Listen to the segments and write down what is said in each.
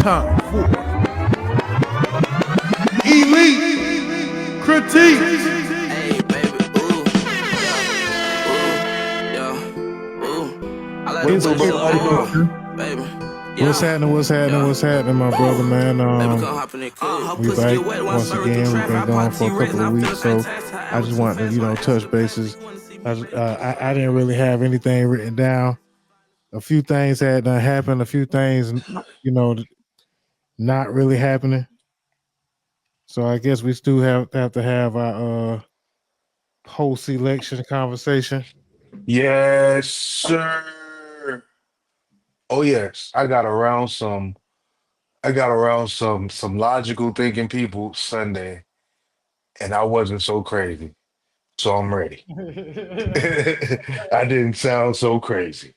time for Elite Critique. Hey, baby, ooh, yeah, ooh. I like What's the way up, baby. What's happening, my brother, man? We back once again. We've been gone for a couple of weeks, so I just wanted to, touch bases. I didn't really have anything written down. A few things had done happened. A few things, not really happening. So I guess we still have to have our post-election conversation. Yes, sir. Oh yes, I got around some logical thinking people Sunday, and I wasn't so crazy. So I'm ready. I didn't sound so crazy.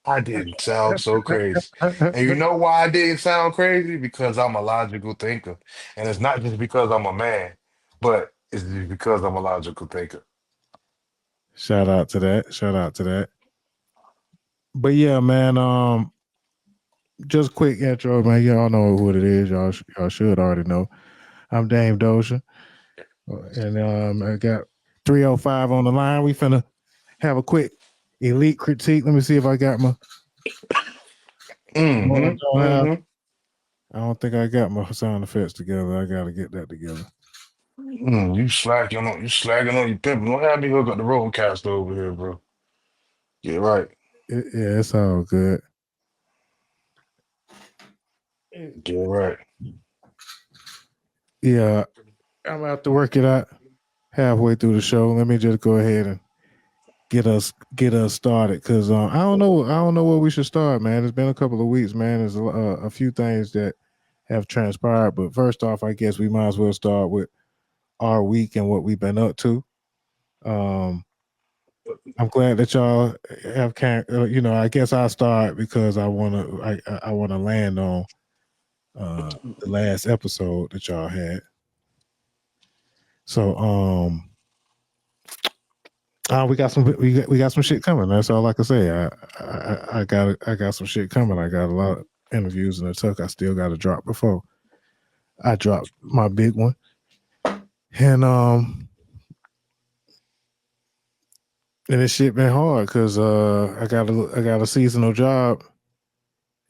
I didn't sound so crazy. And you know why I didn't sound crazy? Because I'm a logical thinker. And it's not just because I'm a man, but it's just because I'm a logical thinker. Shout out to that. But yeah, man. Just quick intro, man. Y'all know what it is. Y'all should already know. I'm Dame Doja, and I got 305 on the line. We finna have a quick elite critique. Let me see if I got my. Mm-hmm. I don't think I got my sound effects together. I gotta get that together. You slacking on your pimping. Don't have me hook up the roadcaster over here, bro. Get right. Yeah, it's all good. Get right. Yeah, I'm about to work it out halfway through the show. Let me just go ahead and get us started, because I don't know where we should start, man. It's been a couple of weeks, man. There's a few things that have transpired, but first off, I guess we might as well start with our week and what we've been up to. I'm glad that y'all have I guess I'll start because I wanna land on the last episode that y'all had. So we got some shit coming. That's all I can say. I got some shit coming. I got a lot of interviews in the tuck. I still got to drop before I drop my big one. And this shit been hard because I got a seasonal job,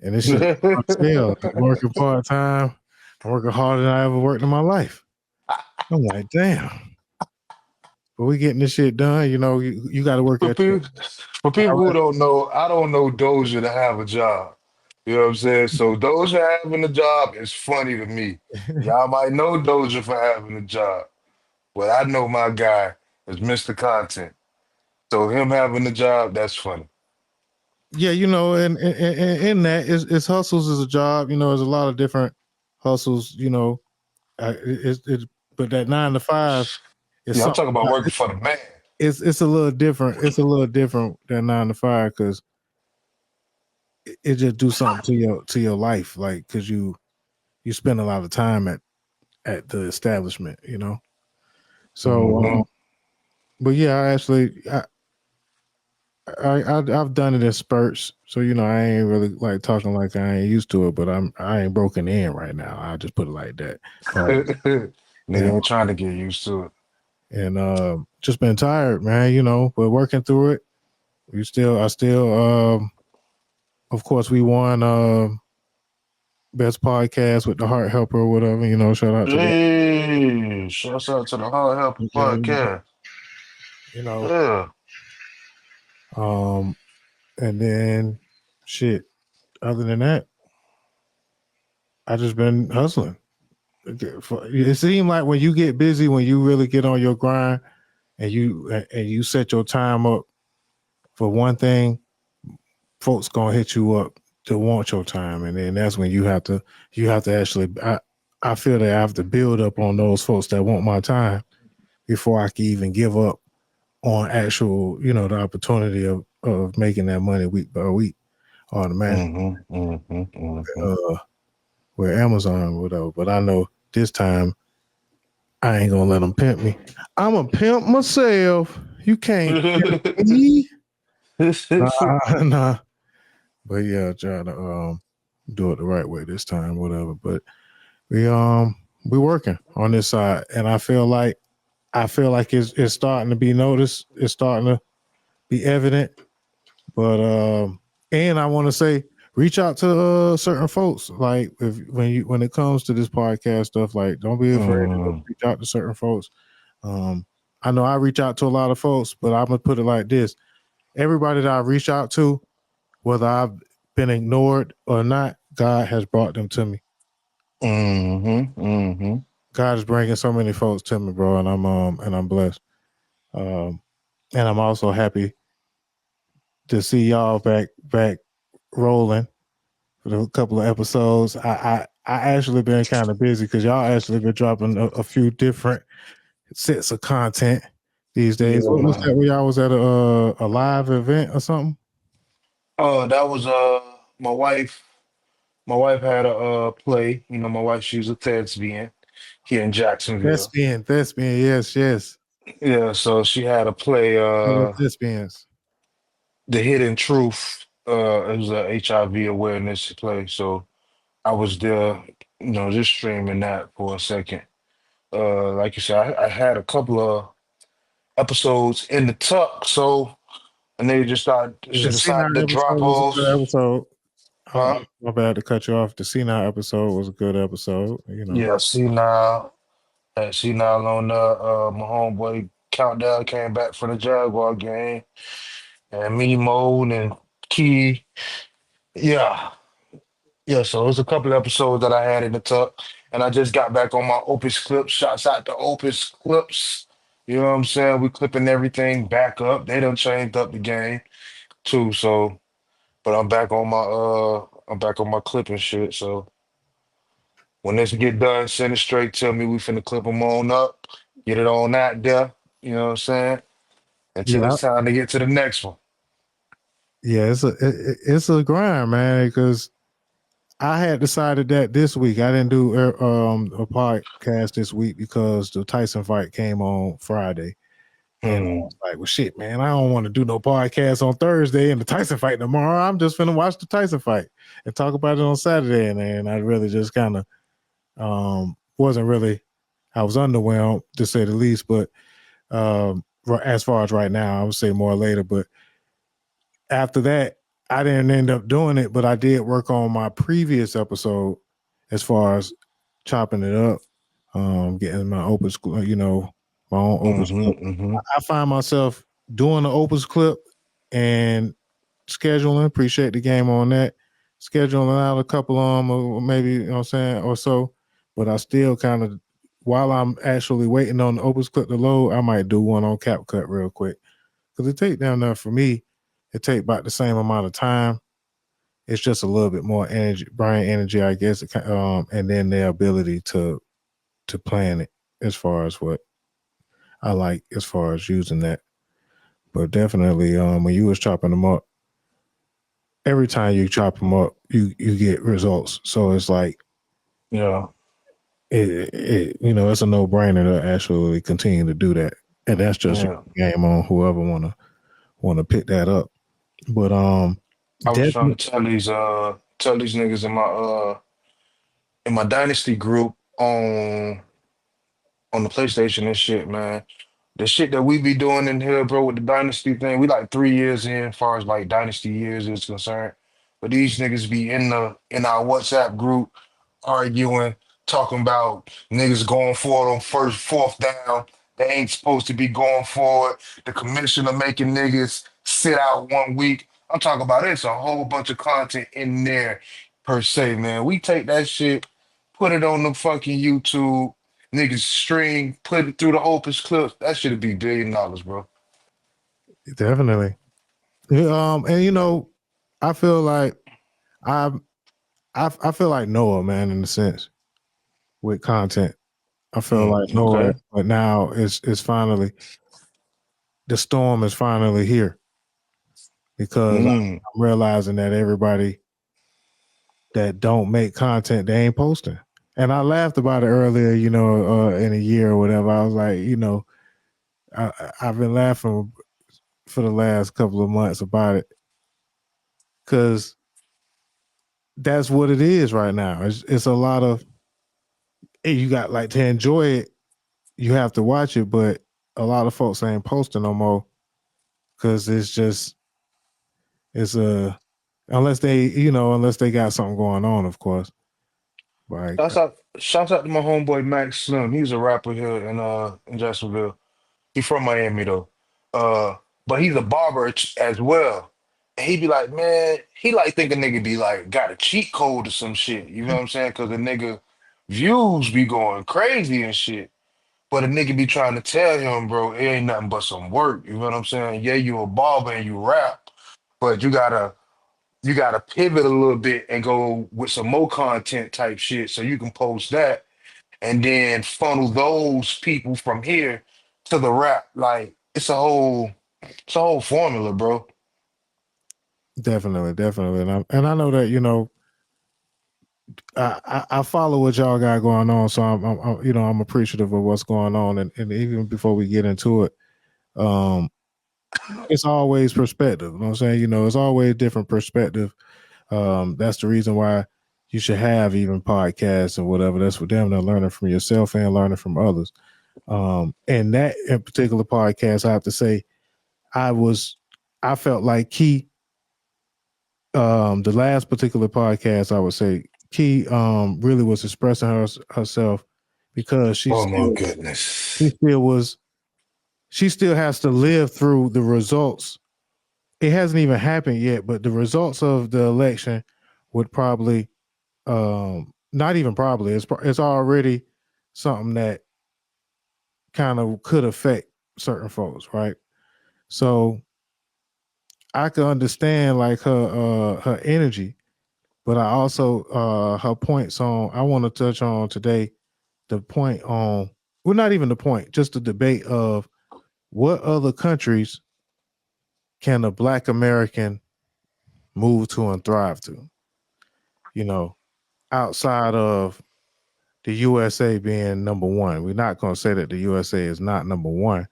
and this shit still working part time. I'm working harder than I ever worked in my life. I'm like, damn. But we getting this shit done. You got to work For at people, for people who don't know, I don't know Doja to have a job. You know what I'm saying? So Doja having a job is funny to me. Y'all might know Doja for having a job, but I know my guy is Mr. Content. So him having a job, that's funny. Yeah, and in that, it's hustles is a job. There's a lot of different hustles. But that 9 to 5 is Yeah, I'm something. talking about working for the man. It's a little different. It's a little different than 9 to 5 because it just do something to your life, like because you spend a lot of time at the establishment. So, but yeah, I've done it in spurts, so I ain't really like talking like I ain't used to it, but I ain't broken in right now. I'll just put it like that. Nigga ain't trying to get used to it. And just been tired, man. But working through it. I still of course we won best podcast with the Heart Helper or whatever. Shout out to that. Hey, shouts out to the Hard Help podcast. Yeah. And then shit. Other than that, I just been hustling. It seemed like when you get busy, when you really get on your grind, and you set your time up for one thing, folks gonna hit you up to want your time, and then that's when you have to actually. I feel that I have to build up on those folks that want my time before I can even give up on actual, the opportunity of making that money week by week automatically. Where Amazon would have, but I know this time I ain't gonna let them pimp me. I'm a pimp myself. You can't pimp me. Nah. But yeah, John. do it the right way this time, whatever. But we working on this side, and I feel like it's starting to be noticed. It's starting to be evident. But and I want to say, reach out to certain folks. Like if when it comes to this podcast stuff, like don't be afraid to Mm, reach out to certain folks. Um, I know I reach out to a lot of folks, but I'm gonna put it like this: everybody that I reach out to, whether I've been ignored or not, God has brought them to me. mm-hmm. God is bringing so many folks to me, bro, and I'm blessed. Um, and I'm also happy to see y'all back rolling for a couple of episodes. I actually been kind of busy because y'all actually been dropping a few different sets of content these days. Yeah, What was that? man. Where y'all was at a live event or something? Oh, that was my wife. My wife had a play. You know, my wife, she's a thespian here in Jacksonville. Thespian, yes, yes. Yeah, so she had a play, Fellow thespians. The Hidden Truth. It was a HIV awareness play. So I was there, you know, just streaming that for a second. Like you said, I had a couple of episodes in the tuck, so and they The just Senile decided to episode drop was a good those. episode. Huh? My bad to cut you off. The Senile episode was a good episode. You know. Yeah, see now on my homeboy Countdown came back from the Jaguar game, and me, Mode, and Key. Yeah, yeah. So it was a couple episodes that I had in the tuck, and I just got back on my Opus Clips. Shots out to Opus Clips. You know what I'm saying? We clipping everything back up. They done changed up the game too. So, but I'm back on my clipping shit. So when this get done, send it straight to me. We finna clip them on up, get it on out there. You know what I'm saying? Until Yeah, it's time to get to the next one. yeah. It's a grind, man. Because I had decided that this week I didn't do a podcast this week because the Tyson fight came on Friday, and I Hmm. was like, "Well, shit, man, I don't want to do no podcast on Thursday and the Tyson fight tomorrow. I'm just gonna watch the Tyson fight and talk about it on Saturday." And then I really just kind of wasn't really. I was underwhelmed to say the least, but as far as right now, I would say more later. But after that, I didn't end up doing it, but I did work on my previous episode as far as chopping it up, getting my opus, my own opus Hmm. clip. Hmm. I find myself doing the opus clip and scheduling. Appreciate the game on that. Scheduling out a couple of them, or maybe you know what I'm saying, or so. But I still kind of, while I'm actually waiting on the opus clip to load, I might do one on CapCut real quick because it take down there for me. It take about the same amount of time. It's just a little bit more energy, brain energy, I guess. And then the ability to plan it as far as what I like, as far as using that. But definitely, when you was chopping them up, every time you chop them up, you get results. So it's like Yeah. it's a no brainer to actually continue to do that, and that's just Yeah. a game on whoever wanna pick that up. But I was trying to definitely, tell these niggas in my dynasty group on the PlayStation and shit, man. The shit that we be doing in here, bro, with the dynasty thing, we like 3 years in, as far as like dynasty years is concerned. But these niggas be in our WhatsApp group arguing, talking about niggas going forward on first, fourth down. They ain't supposed to be going forward. The commissioner making niggas sit out 1 week. I'm talking about it's a whole bunch of content in there per se, man. We take that shit, put it on the fucking YouTube. Niggas stream, put it through the Opus clips. That should be $1 billion, bro. definitely. Yeah, and I feel like I I feel like Noah, man, in a sense with content. I feel like Noah, Okay. but now it's finally the storm is finally here because Mm, I'm realizing that everybody that don't make content, they ain't posting. And I laughed about it earlier, in a year or whatever. I was like, I've been laughing for the last couple of months about it because that's what it is right now. It's a lot of you got like to enjoy it. You have to watch it, but a lot of folks ain't posting no more because it's a unless they got something going on, of course. Like Shouts out to my homeboy Max Slim. He's a rapper here in Jacksonville. He's from Miami though. But he's a barber as well. And he be like, man, he like think a nigga be like got a cheat code or some shit. You know what I'm saying? Cause the nigga views be going crazy and shit. But a nigga be trying to tell him, bro, it ain't nothing but some work. You know what I'm saying? Yeah, you a barber and you rap, but you gotta pivot a little bit and go with some more content type shit so you can post that and then funnel those people from here to the rap. Like it's a whole formula, bro. definitely, and I know that I follow what y'all got going on, so I'm appreciative of what's going on, and even before we get into it, um, it's always perspective. You know what I'm saying? It's always different perspective. That's the reason why you should have even podcasts or whatever. That's for them. They're learning from yourself and learning from others. And that in particular podcast, I have to say, I felt like Key, the last particular podcast, I would say Key, really was expressing herself because Oh my goodness. she still has to live through the results. It hasn't even happened yet, but the results of the election would probably, not even probably, it's already something that kind of could affect certain folks, right? So I could understand like her energy, but I also her points on. I want to touch on today the point on, well, not even the point, just the debate of what other countries can a Black American move to and thrive to, you know, outside of the USA being number one. We're not going to say that the USA is not number one,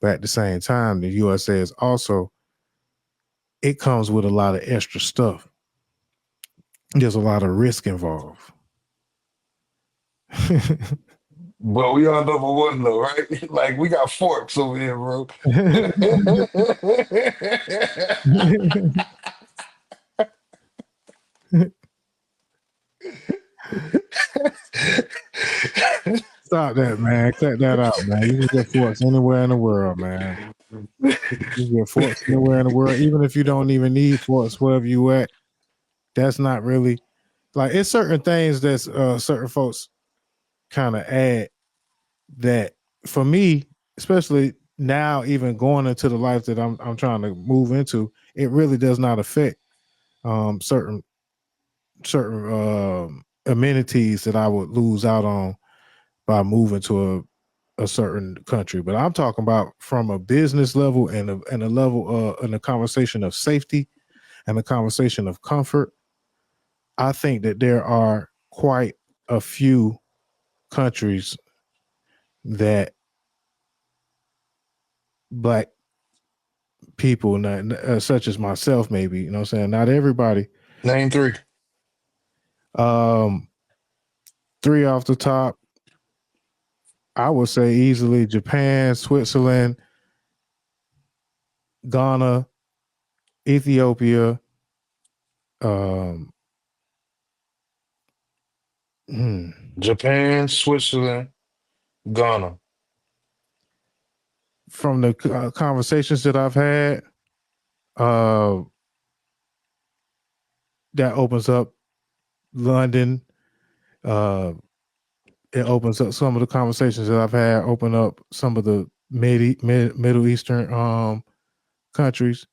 but at the same time, the USA is also, it comes with a lot of extra stuff. There's a lot of risk involved. But we are number one though, right? Like we got forks over here, bro. Stop that, man. Cut that out, man. You can get forks anywhere in the world, man. You can get forks anywhere in the world, even if you don't even need forks wherever you at. That's not really like, it's certain things that certain folks kind of add that for me, especially now, even going into the life that I'm trying to move into, it really does not affect certain amenities that I would lose out on by moving to a certain country. But I'm talking about from a business level and a level in a conversation of safety and a conversation of comfort. I think that there are quite a few countries that Black people, such as myself, maybe, you know what I'm saying? Not everybody. Name three. Um, Three off the top, I would say easily Japan, Switzerland, Ghana, Ethiopia, um, hmm, Japan, Switzerland, Ghana. from the conversations that I've had, uh, that opens up London. Uh, it opens up some of the conversations that I've had. Open up some of the Middle Eastern countries,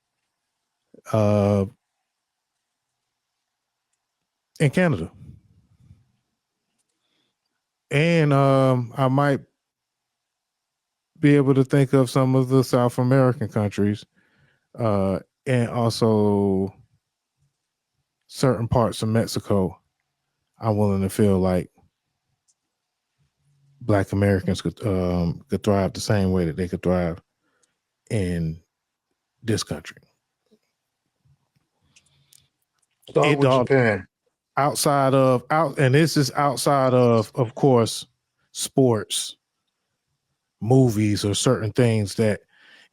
uh, in Canada, and I might be able to think of some of the South American countries, and also certain parts of Mexico. I'm willing to feel like Black Americans could thrive the same way that they could thrive in this country. Start It with all Japan. and this is outside of course, sports, movies, or certain things that,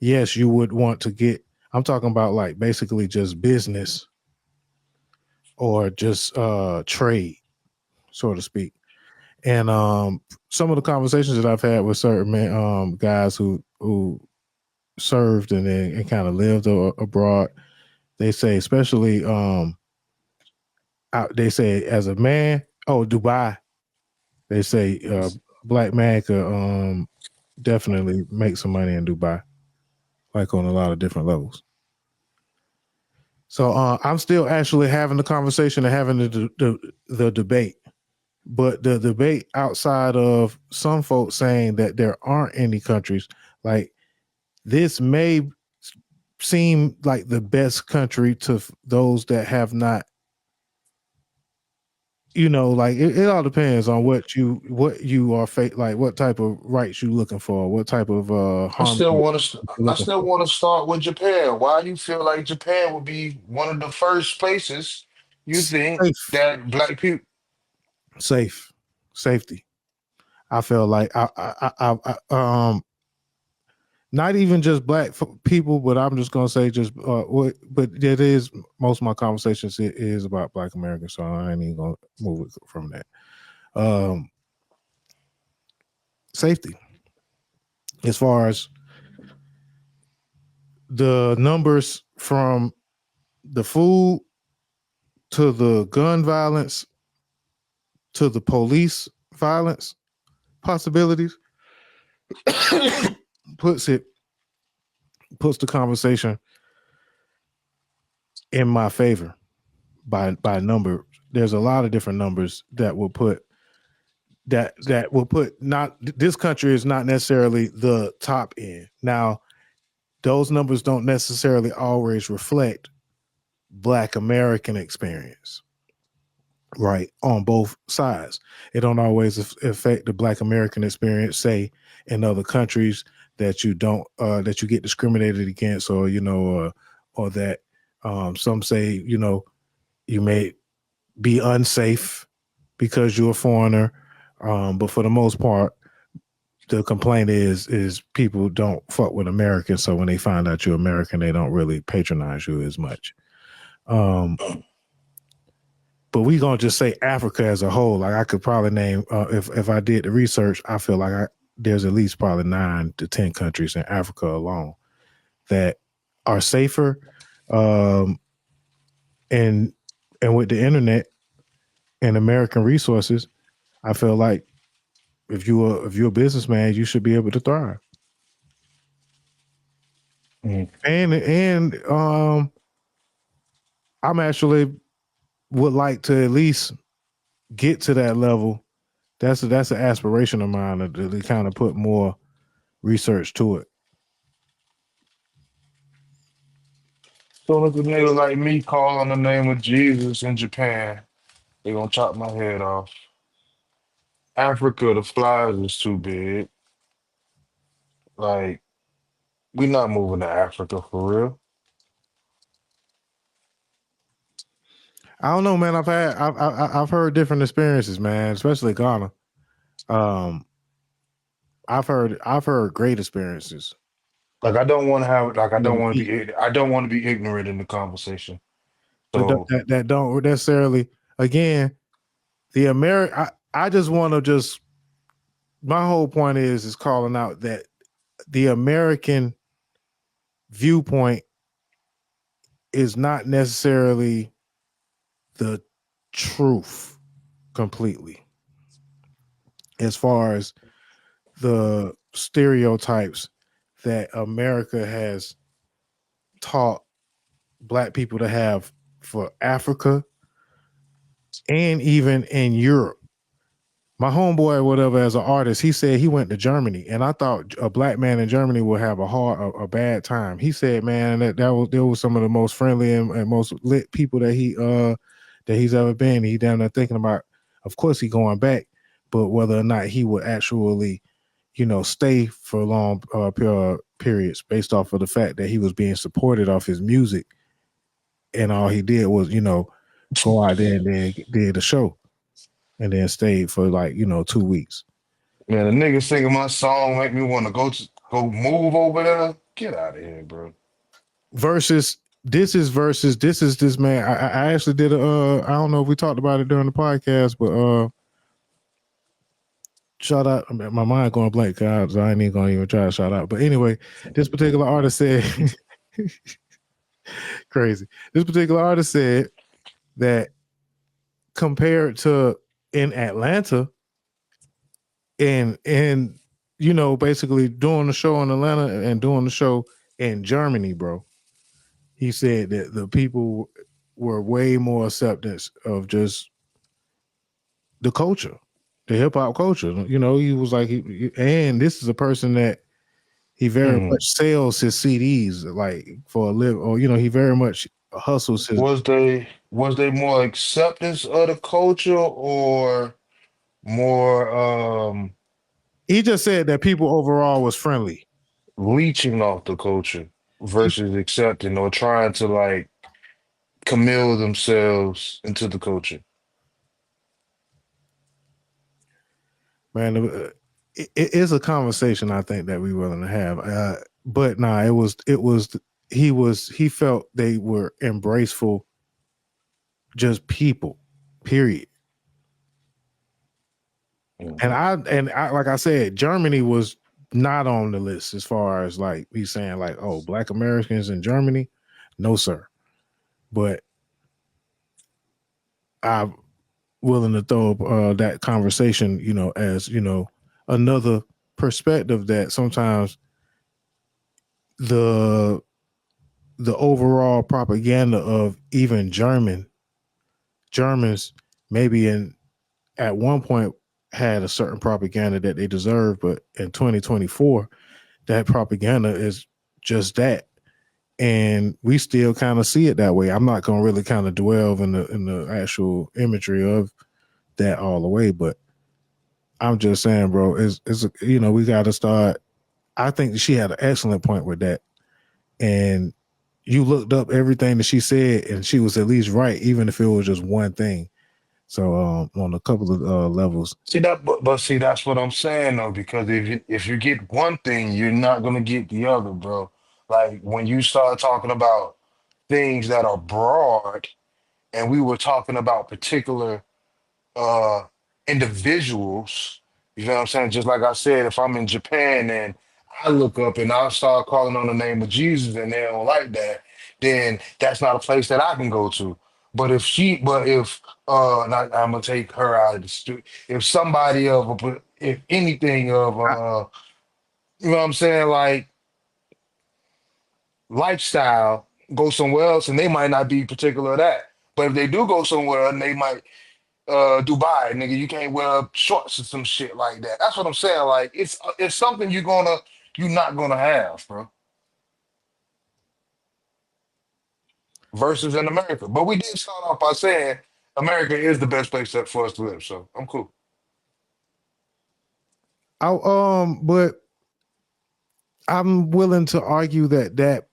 yes, you would want to get. I'm talking about like basically just business or just trade, so to speak. And some of the conversations that I've had with certain guys who served and kind of lived abroad, they say, especially they say as a man, Dubai, they say black man could definitely make some money in Dubai, like on a lot of different levels. So I'm still actually having the conversation and having the debate. But the debate outside of some folks saying that there aren't any countries, like this may seem like the best country to those that have not, like it all depends on what you are like, what type of rights you looking for, what type of harmony you're I looking still for. want to start with Japan. Why do you feel like Japan would be one of the first places you think Safe, that black people? safety. I feel like not even just black people, but I'm just gonna say just but it is, most of my conversations is about Black Americans, so I ain't even gonna move it from that. Safety, as far as the numbers, from the food to the gun violence to the police violence possibilities, puts the conversation in my favor by number. There's a lot of different numbers that will put not, this country is not necessarily the top end. Now, those numbers don't necessarily always reflect Black American experience, right? On both sides. It don't always affect the Black American experience, say in other countries, that you don't that you get discriminated against, or or that some say, you may be unsafe because you're a foreigner. But for the most part, the complaint is people don't fuck with Americans. So when they find out you're American, they don't really patronize you as much. But we gonna just say Africa as a whole. Like I could probably name, if I did the research, I feel like there's at least probably 9 to 10 countries in Africa alone that are safer. And with the internet and American resources, I feel like if you're a businessman, you should be able to thrive. Mm. And I'm actually would like to at least get to that level. That's an aspiration of mine, to kind of put more research to it. Soon as a nigga like me call on the name of Jesus in Japan, they gonna chop my head off. Africa, the flies is too big. Like, we not moving to Africa for real. I don't know, man. I've heard different experiences, man, especially Ghana. I've heard great experiences. Like, I don't want to have, like, You know, I don't want to be ignorant in the conversation. that So, that don't necessarily, again, the I just want to just, my whole point is calling out that the American viewpoint is not necessarily the truth completely, as far as the stereotypes that America has taught Black people to have for Africa and even in Europe. My homeboy, whatever, as an artist, he said he went to Germany, and I thought a Black man in Germany would have a bad time. He said, man, there was some of the most friendly and most lit people that he's ever been. He down there thinking about, of course, he going back, but whether or not he would actually, stay for long periods, based off of the fact that he was being supported off his music, and all he did was, go out there and then did a show and then stayed for like 2 weeks. Man, the nigga singing my song make me want to go move over there. Get out of here, bro. Versus this is this man. I actually did a I don't know if we talked about it during the podcast, but shout out. My mind going blank, guys. So I ain't even gonna even try to shout out. But anyway, this particular artist said crazy. This particular artist said that compared to in Atlanta and basically doing the show in Atlanta and doing the show in Germany, bro. He said that the people were way more acceptance of just the culture, the hip hop culture. He was like, and this is a person that he very Mm. much sells his CDs like for a live, or he very much hustles his. Was they more acceptance of the culture or more He just said that people overall was friendly. leeching off the culture versus accepting or trying to like commit themselves into the culture? Man, it is a conversation I think that we willing to have. But nah, he felt they were embraceful, just people, period. Mm. And I like I said, Germany was not on the list as far as like me saying like, oh, Black Americans in Germany, no sir. But I'm willing to throw up that conversation, as another perspective that sometimes the overall propaganda of even Germans maybe at one point had a certain propaganda that they deserved, but in 2024 that propaganda is just that, and we still kind of see it that way. I'm not going to really kind of dwell in the actual imagery of that all the way, but I'm just saying, bro, we got to start. I think she had an excellent point with that, and you looked up everything that she said, and she was at least right, even if it was just one thing. So on a couple of levels, See that, but see that's what I'm saying though, because if you get one thing, you're not gonna get the other, bro. Like when you start talking about things that are broad, and we were talking about particular uh individuals. You know what I'm saying? Just like I said, if I'm in Japan and I look up and I start calling on the name of Jesus and they don't like that, then that's not a place that I can go to. But if not, I'm gonna take her out of the street. If somebody if anything of you know what I'm saying, like lifestyle, go somewhere else and they might not be particular of that. But if they do go somewhere and they might Dubai, nigga, you can't wear shorts or some shit like that. That's what I'm saying. Like it's something you're not gonna have, bro. Versus in America. But we did start off by saying America is the best place for us to live. So I'm cool. but I'm willing to argue that that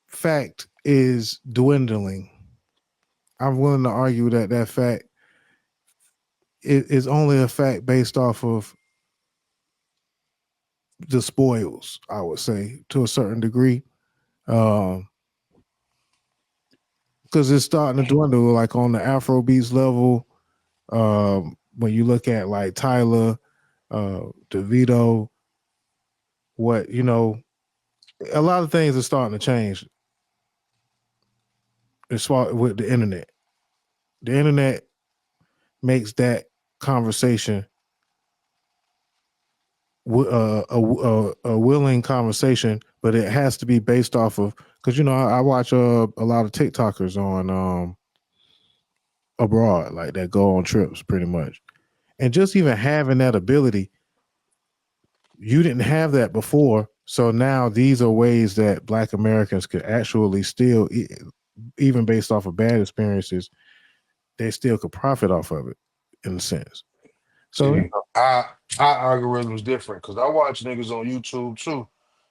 fact is dwindling. I'm willing to argue that that fact is only a fact based off of the spoils, I would say, to a certain degree. Um, because it's starting to dwindle, like on the Afro beats level. When you look at like Tyler, DeVito, what a lot of things are starting to change as far with the internet. The internet makes that conversation a willing conversation, but it has to be based off of because I watch a lot of TikTokers on abroad like that go on trips pretty much, and just even having that ability, you didn't have that before. So now these are ways that Black Americans could actually still, even based off of bad experiences, they still could profit off of it in a sense. So See, our algorithm's different because I watch niggas on YouTube too.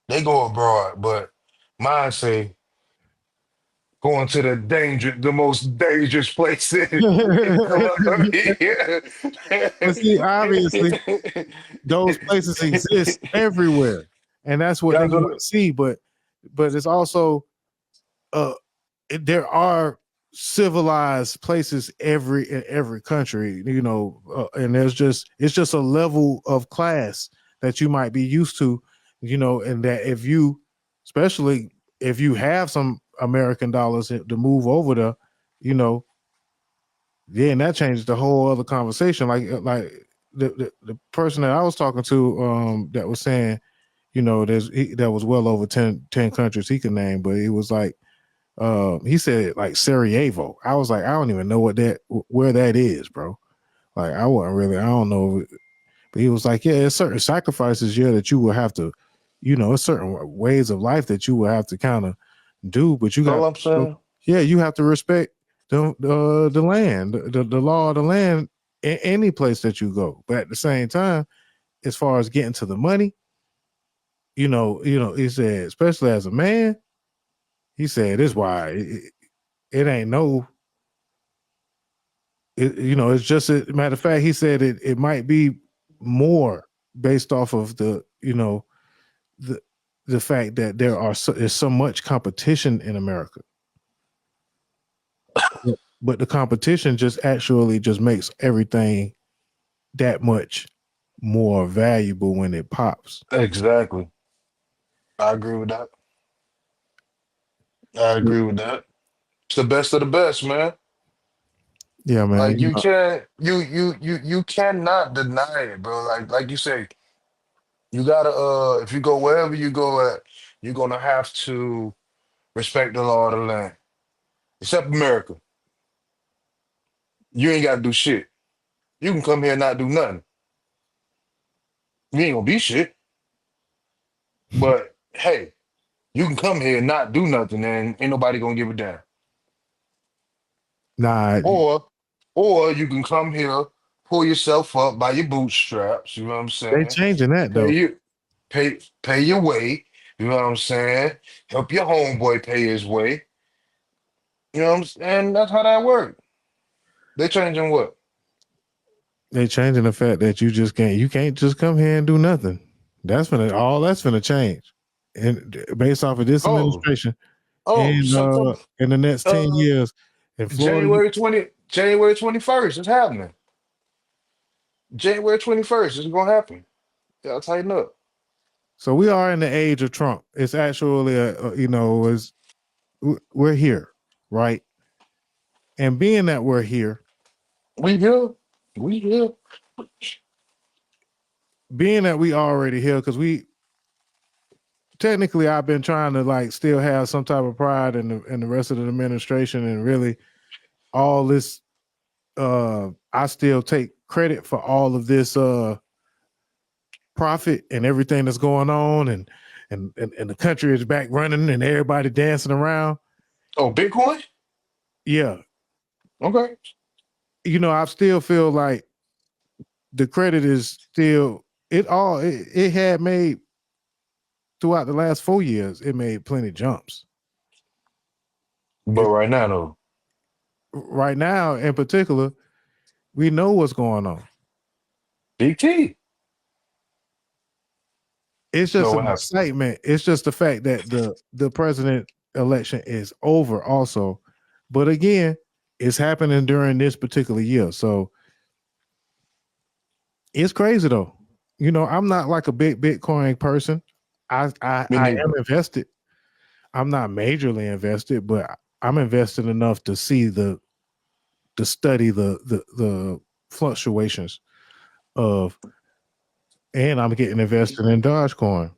They go abroad, but mine say going to the most dangerous place in Colombia. But see, obviously, those places exist everywhere, and that's what they That's want what. to see. But it's also there are civilized places in every country, and it's just a level of class that you might be used to, and that if you, especially if you have some American dollars to move over there, you know, then that changes the whole other conversation. Like the person that I was talking to, that was saying, that was well over 10 countries he could name, but it was like, he said like Sarajevo. I was like, I don't even know where that is, bro. Like I don't know. But he was like, yeah, there's certain sacrifices here that you will have to, it's certain ways of life that you will have to kind of do. But you All got, I'm saying. yeah, you have to respect the land, the law of the land in any place that you go. But at the same time, as far as getting to the money, he said, especially as a man, he said, this why it ain't no. It's just a matter of fact. He said it might be more based off of the the fact that there's so much competition in America, but the competition just makes everything that much more valuable when it pops. Exactly. I agree with that. I agree with that. It's the best of the best, man. Yeah, man. Like you cannot deny it, bro. Like you say, you gotta if you go wherever you go at, you're gonna have to respect the law of the land. Except America. You ain't gotta do shit. You can come here and not do nothing. You ain't gonna be shit. But hey, you can come here and not do nothing and ain't nobody gonna give a damn. Nah, Or you can come here, pull yourself up by your bootstraps, you know what I'm they saying? changing that Pay though. you pay your way, you know what I'm saying? Help your homeboy pay his way. You know what I'm saying? That's how that works. They changing what? They changing the fact that you can't just come here and do nothing. That's gonna change, and based off of this Oh, administration, oh, and something in the next 10 uh years in Florida. January 21st is happening. January 21st is gonna happen. Y'all tighten up. So we are in the age of Trump. It's actually we're here, right? And being that we're here, We here. We here. being that we already here, because we technically I've been trying to like still have some type of pride in the rest of the administration, and really all this I still take credit for all of this profit and everything that's going on, and the country is back running and everybody dancing around. Oh, Bitcoin? Yeah. Okay. I still feel like the credit is still it had made throughout the last 4 years, it made plenty jumps. But It, right now though, right now in particular, we know what's going on. Big T. It's just No, an what happened? excitement. It's just the fact that the president election is over also. But again, it's happening during this particular year. So it's crazy though. I'm not like a big Bitcoin person. Me I am neither. invested. I'm not majorly invested, but I'm invested enough to see to study the fluctuations of, and I'm getting invested in Dogecoin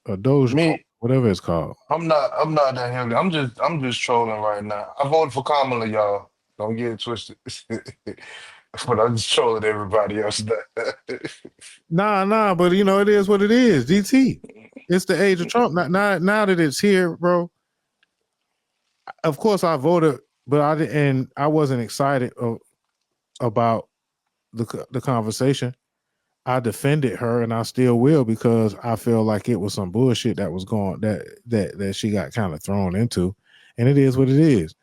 or Dogecoin, Me, whatever it's called. I'm not that heavy. I'm just trolling right now. I voted for Kamala, y'all. Don't get it twisted. But I'm just trolling everybody else. Nah, but it is what it is. DT. It's the age of Trump. Now that it's here, bro. Of course, I voted, but I wasn't excited about the conversation. I defended her, and I still will, because I feel like it was some bullshit that was going that she got kind of thrown into, and it is what it is.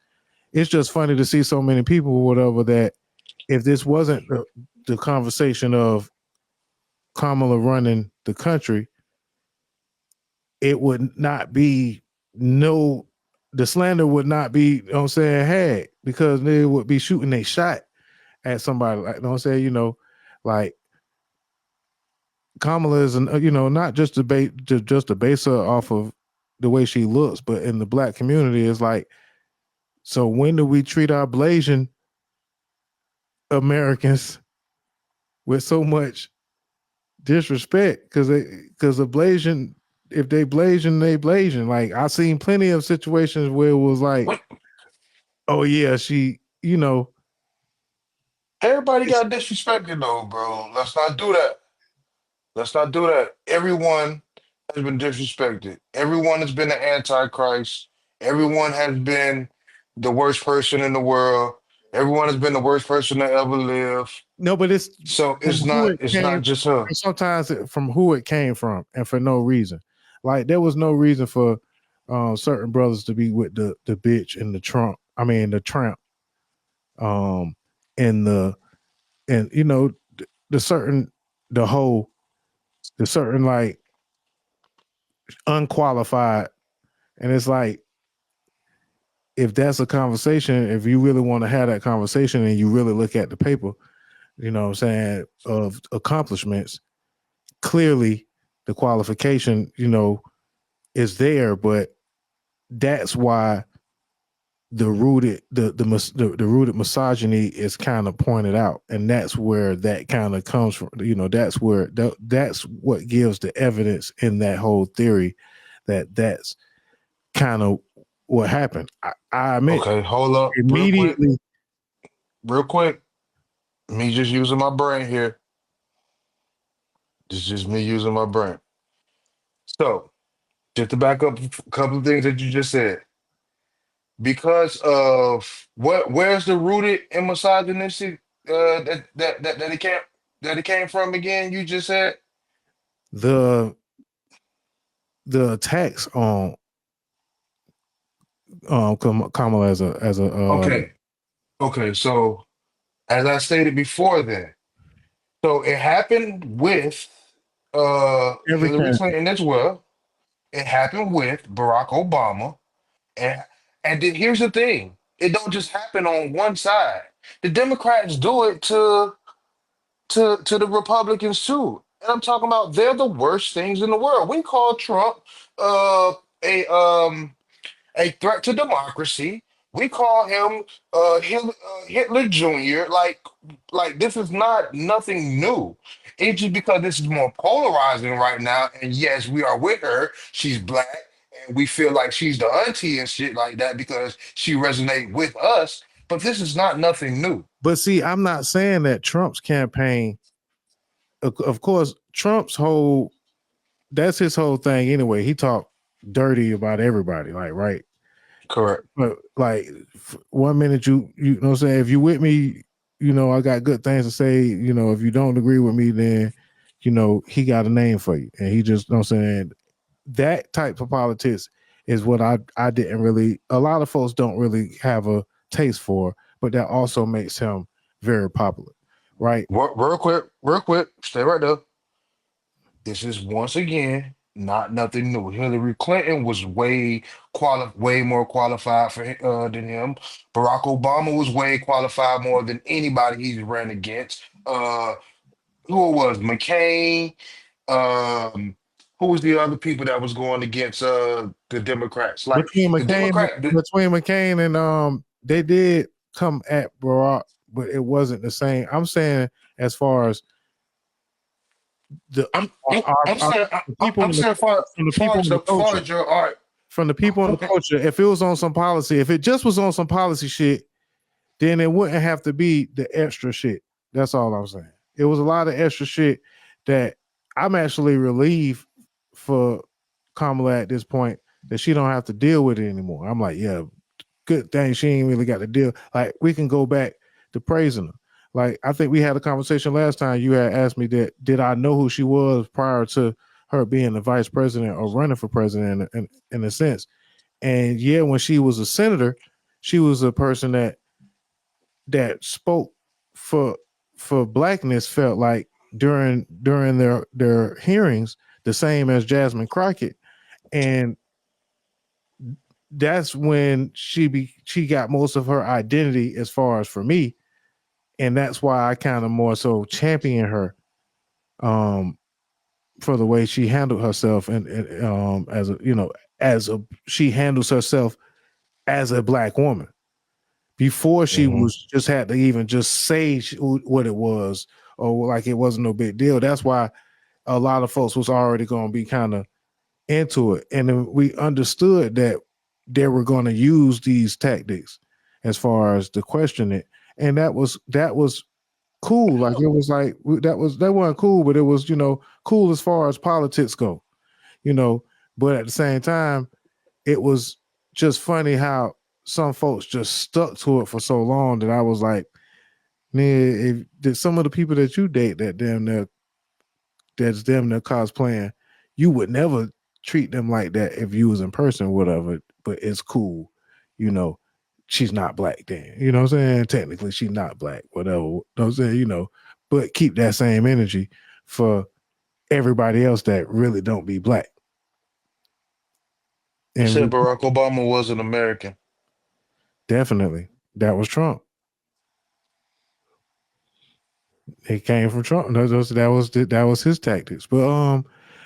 It's just funny to see so many people or whatever that if this wasn't the conversation of Kamala running the country, it would not be the slander would not be, you know what I'm saying, had, because they would be shooting a shot at somebody, like, you know what I'm saying, like Kamala is, not just to base her off of the way she looks, but in the black community is like, so when do we treat our Blasian Americans with so much disrespect? Because the Blasian, if they Blasian, they Blasian. Like, I've seen plenty of situations where it was like, What? oh yeah, she, Everybody got disrespected though, bro. Let's not do that. Let's not do that. Everyone has been disrespected. Everyone has been an antichrist. Everyone has been the worst person in the world. Everyone has been the worst person to ever live. no, but it's So from it's who not it it's came. not just her. Sometimes from who it came from, and for no reason. Like, there was no reason for certain brothers to be with the bitch and the Trump. I mean, the tramp. And the certain the whole the certain, like, unqualified, and it's like, if that's a conversation, if you really want to have that conversation and you really look at the paper, you know what I'm saying, of accomplishments, clearly the qualification, is there, but that's why the rooted the rooted misogyny is kind of pointed out, and that's where that kind of comes from. That's where that's what gives the evidence in that whole theory that's kind of what happened. I admit Okay, hold up immediately. real quick. Me just using my brain here. This is just me using my brain. So, just to back up a couple of things that you just said. Because of where's the rooted in misogynistic that it came from again, you just said? the the attacks on Kamala as a Okay. Okay, so as I stated before then, so it happened with every Hillary candidate. Clinton as well. It happened with Barack Obama. And and then here's the thing. It don't just happen on one side. The Democrats do it to the Republicans too. And I'm talking about they're the worst things in the world. We call Trump uh a um a threat to democracy. We call him Hitler Jr. Like this is not nothing new. It's just because this is more polarizing right now. And yes, we are with her. She's black, and we feel like she's the auntie and shit like that because she resonates with us. But this is not nothing new. But see, I'm not saying that Trump's campaign, of course, that's his whole thing anyway. He talked dirty about everybody, like, right? Correct. But like, 1 minute you know what I'm saying, if you with me, I got good things to say. If you don't agree with me, then he got a name for you. And he just, you know what I'm saying, that type of politics is what I didn't really, a lot of folks don't really have a taste for, but that also makes him very popular, right? Real quick, stay right there. This is once again not nothing new. Hillary Clinton was way more qualified than him. Barack Obama was way qualified more than anybody he's ran against. Who it was McCain? Um, who was the other people that was going against the Democrats? Like Between the McCain, Democrat. between McCain and they did come at Barack, but it wasn't the same. I'm saying, as far as the I'm I'm our saying the people I'm in the saying from the people in the far culture, as your art. from the people in the Okay. culture. If it was on some policy, if it just was on some policy shit, then it wouldn't have to be the extra shit. That's all I'm saying. It was a lot of extra shit that I'm actually relieved for Kamala at this point, that she don't have to deal with it anymore. I'm like, yeah, good thing she ain't really got to deal. Like, we can go back to praising her. Like, I think we had a conversation last time. You had asked me that, did I know who she was prior to her being the vice president or running for president, in a sense. And yeah, when she was a senator, she was a person that spoke for blackness, felt like during their hearings, the same as Jasmine Crockett. And that's when she got most of her identity, as far as for me. And that's why I kind of more so champion her, um for the way she handled herself, and as a, as a she handles herself as a black woman. Before, she Hmm. was just had to even just say what it was, or like it wasn't no big deal. That's why a lot of folks was already going to be kind of into it, and then we understood that they were going to use these tactics as far as to question it, and that was cool. Like it was like that wasn't cool, but it was cool as far as politics go, you know. But at the same time, it was just funny how some folks just stuck to it for so long that I was like, man, if did some of the people that you date that's damn near cosplaying, you would never treat them like that if you was in person, whatever. But it's cool, you know. She's not black then. You know what I'm saying? Technically she's not black, whatever. You know what I'm saying, but keep that same energy for everybody else that really don't be black. You And said Barack Obama was an American. definitely that was Trump. It came from Trump. That was his tactics. But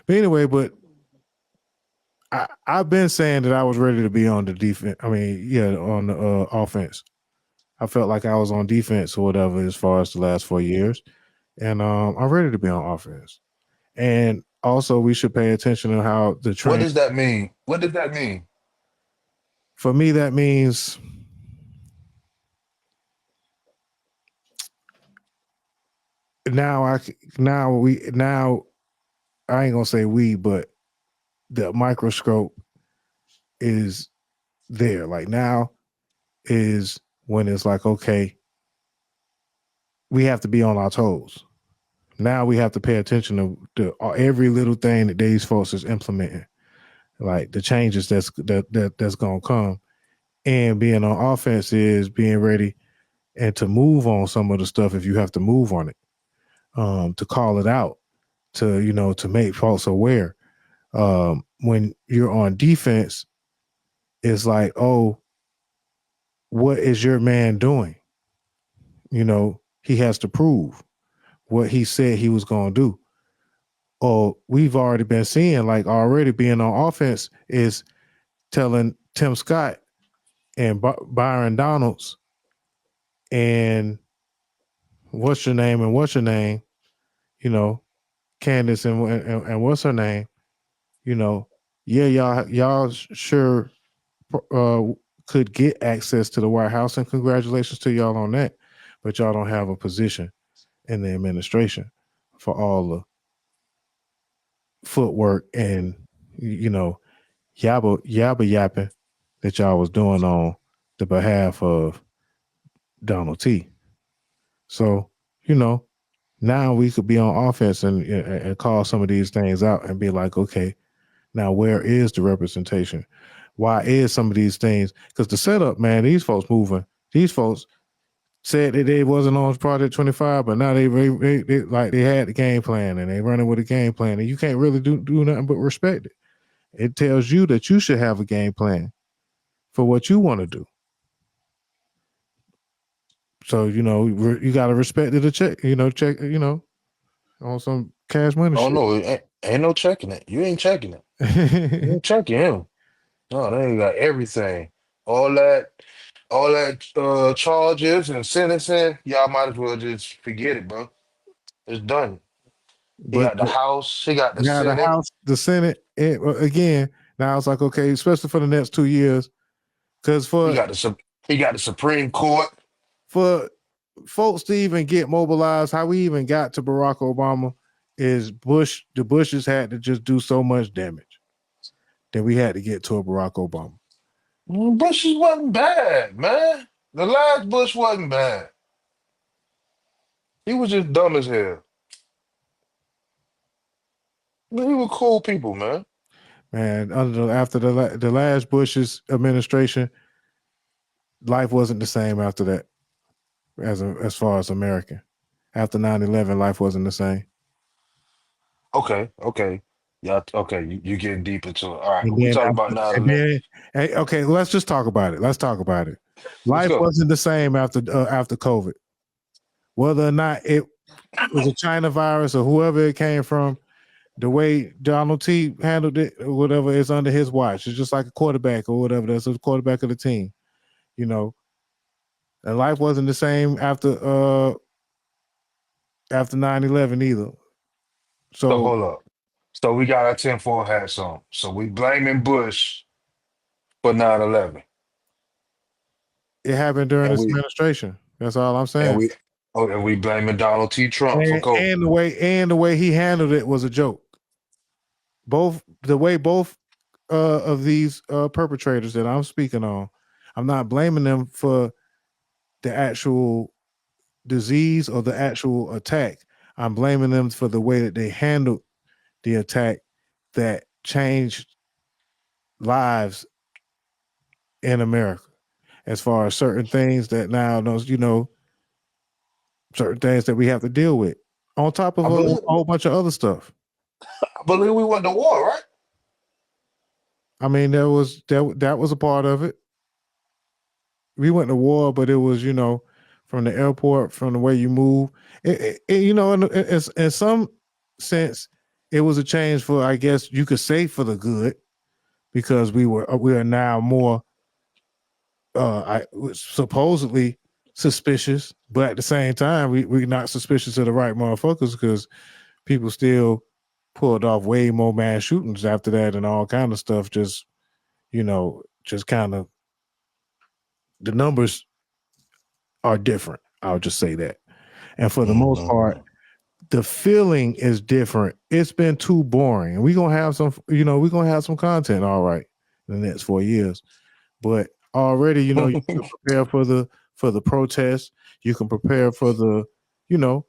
anyway, but I've been saying that I was ready to be on the defense. I mean, yeah, on the offense. I felt like I was on defense or whatever as far as the last 4 years, and I'm ready to be on offense. And also, we should pay attention to how the What train. does that mean? What does that mean? For me, that means now now I ain't gonna say we, but the microscope is there. Like now is when it's like, okay, we have to be on our toes. Now we have to pay attention to every little thing that these folks is implementing, like the changes that's gonna come. And being on offense is being ready and to move on some of the stuff if you have to move on it, to call it out, to to make folks aware. When you're on defense, it's like, oh, what is your man doing? He has to prove what he said he was going to do. Or we've already been seeing, like already being on offense is telling Tim Scott and Byron Donalds and what's your name, you know, Candace and what's her name, you know, yeah, y'all sure uh, could get access to the White House, and congratulations to y'all on that, but y'all don't have a position in the administration for all the footwork and yabba yapping that y'all was doing on the behalf of Donald T. So, you know, now we could be on offense and call some of these things out and be like, okay, now where is the representation? Why is some of these things? Because the setup, man, these folks moving. These folks said that they wasn't on Project 25, but now they like they had the game plan and they running with a game plan, and you can't really do nothing but respect it. It tells you that you should have a game plan for what you want to do. So you got to respect it. A check, check, on some cash money Oh shit. no, ain't no checking it. You ain't checking it. You ain't checking him. No, they got everything. All that, all that charges and sentencing. Y'all might as well just forget it, bro. It's done. He but got the House. He got the now the Senate. House, the Senate, again. Now it's like, okay, especially for the next 2 years, because He got the he got the Supreme Court. for folks to even get mobilized, how we even got to Barack Obama is the Bushes had to just do so much damage that we had to get to a Barack Obama. Bushes wasn't bad, man. The last Bush wasn't bad. He was just dumb as hell. But he was cool people, man. Man, after the last Bush's administration, life wasn't the same after that. As far as American, after 9/11, life wasn't the same. Okay. Yeah, okay, you getting deep into it. All right, And we then, talk about 9/11. hey, okay, let's just talk about it. Let's talk about it. Let's Life go. wasn't the same after COVID. Whether or not it was a China virus or whoever it came from, the way Donald T handled it, or whatever is under his watch. It's just like a quarterback or whatever. That's a quarterback of the team, you know. And life wasn't the same after 9/11 either. So So hold up. So we got our tinfoil hats on. So we blaming Bush for 9/11. it happened during And this we administration. That's all I'm and saying. we and we blaming Donald T. Trump for COVID. And the way he handled it was a joke. Both of these perpetrators that I'm speaking on, I'm not blaming them for the actual disease or the actual attack. I'm blaming them for the way that they handled the attack that changed lives in America. As far as certain things that now those, certain things that we have to deal with, on top of I a believe whole bunch of other stuff. I believe we went to war, right? I mean, that was a part of it. We went to war, but it was, from the airport, from the way you move. In some sense, it was a change for, I guess you could say, for the good, because we are now more supposedly suspicious, but at the same time, we're not suspicious of the right motherfuckers, because people still pulled off way more mass shootings after that and all kind of stuff. Just just kind of, the numbers are different. I'll just say that. And for the most part, Mhm. the feeling is different. It's been too boring. We're gonna have some content, all right, in the next 4 years. But already, you can prepare for the protests. You can prepare for you know,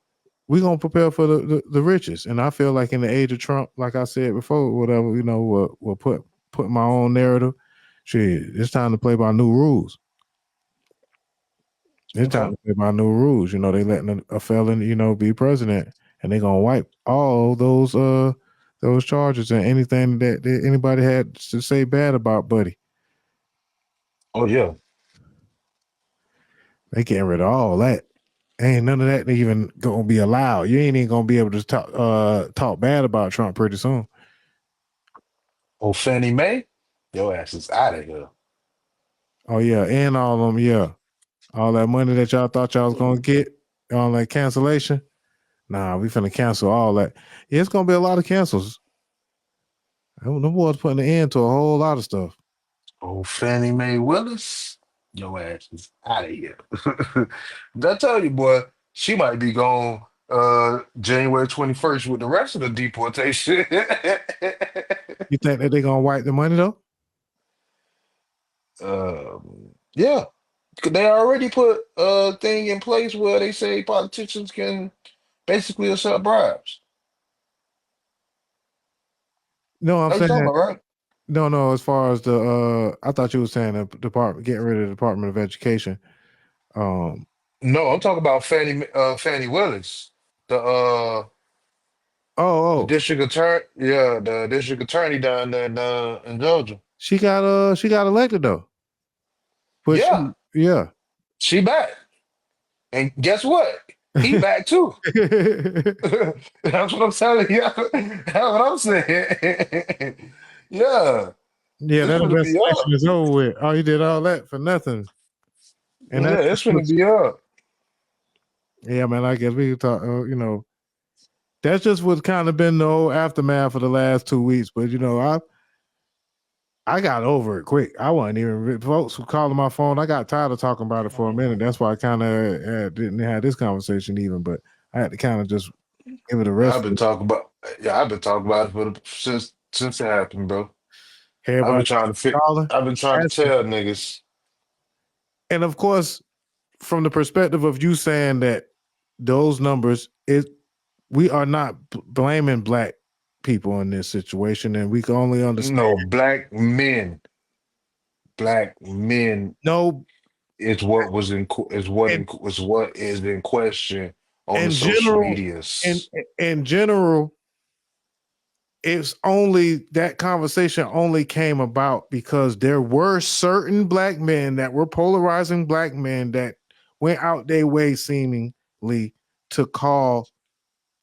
we're gonna prepare for the riches. And I feel like in the age of Trump, like I said before, whatever, we'll put my own narrative. Shit, it's time to play by new rules. It's time Okay. to play by new rules. They letting a felon, be president, and they're gonna wipe all those charges and anything that anybody had to say bad about Buddy. Oh yeah. They getting rid of all that. Ain't none of that even gonna be allowed. You ain't even gonna be able to talk bad about Trump pretty soon. Oh, Fannie Mae, your ass is out of here. Oh yeah, and all of them, yeah. All that money that y'all thought y'all was gonna get on that cancellation. Nah, we finna cancel all that. Yeah, it's gonna be a lot of cancels. Them boys putting an end to a whole lot of stuff. Oh, Fannie Mae Willis, your ass is out of here. Did I tell you, boy, she might be gone January 21st with the rest of the deportation. You think that they're gonna wipe the money though? Yeah. 'Cause they already put a thing in place where they say politicians can basically accept bribes. No, I'm Are you talking saying about, right? no. As far as I thought you were saying the department, getting rid of the Department of Education. Um, No, I'm talking about Fannie Willis, the the oh, district attorney, yeah, the district attorney down there in Georgia. she got elected though. But Yeah, yeah. she back. And guess what? He back too. That's what I'm telling you. That's what I'm saying. Yeah, Yeah, it's that gonna be investigation up. is over with. Oh, you did all that for nothing. And Yeah, that's it's just gonna what's, be up. yeah, man. I guess we could talk. That's just what's kind of been the whole aftermath for the last 2 weeks. But I got over it quick. I wasn't even folks were calling my phone. I got tired of talking about it for a minute. That's why I kind of didn't have this conversation even. But I had to kind of just give it a Yeah, rest. I've been talking about it since it happened, bro. I've been Everybody trying to fit. calling, I've been trying to asking, tell niggas. and of course, from the perspective of you saying that those numbers, we are not blaming black people in this situation, and we can only understand. No, black men. Black men No, is what was in is what is in question on the in social general, in medias. in general, it's only that conversation only came about because there were certain black men that were polarizing black men that went out their way seemingly to call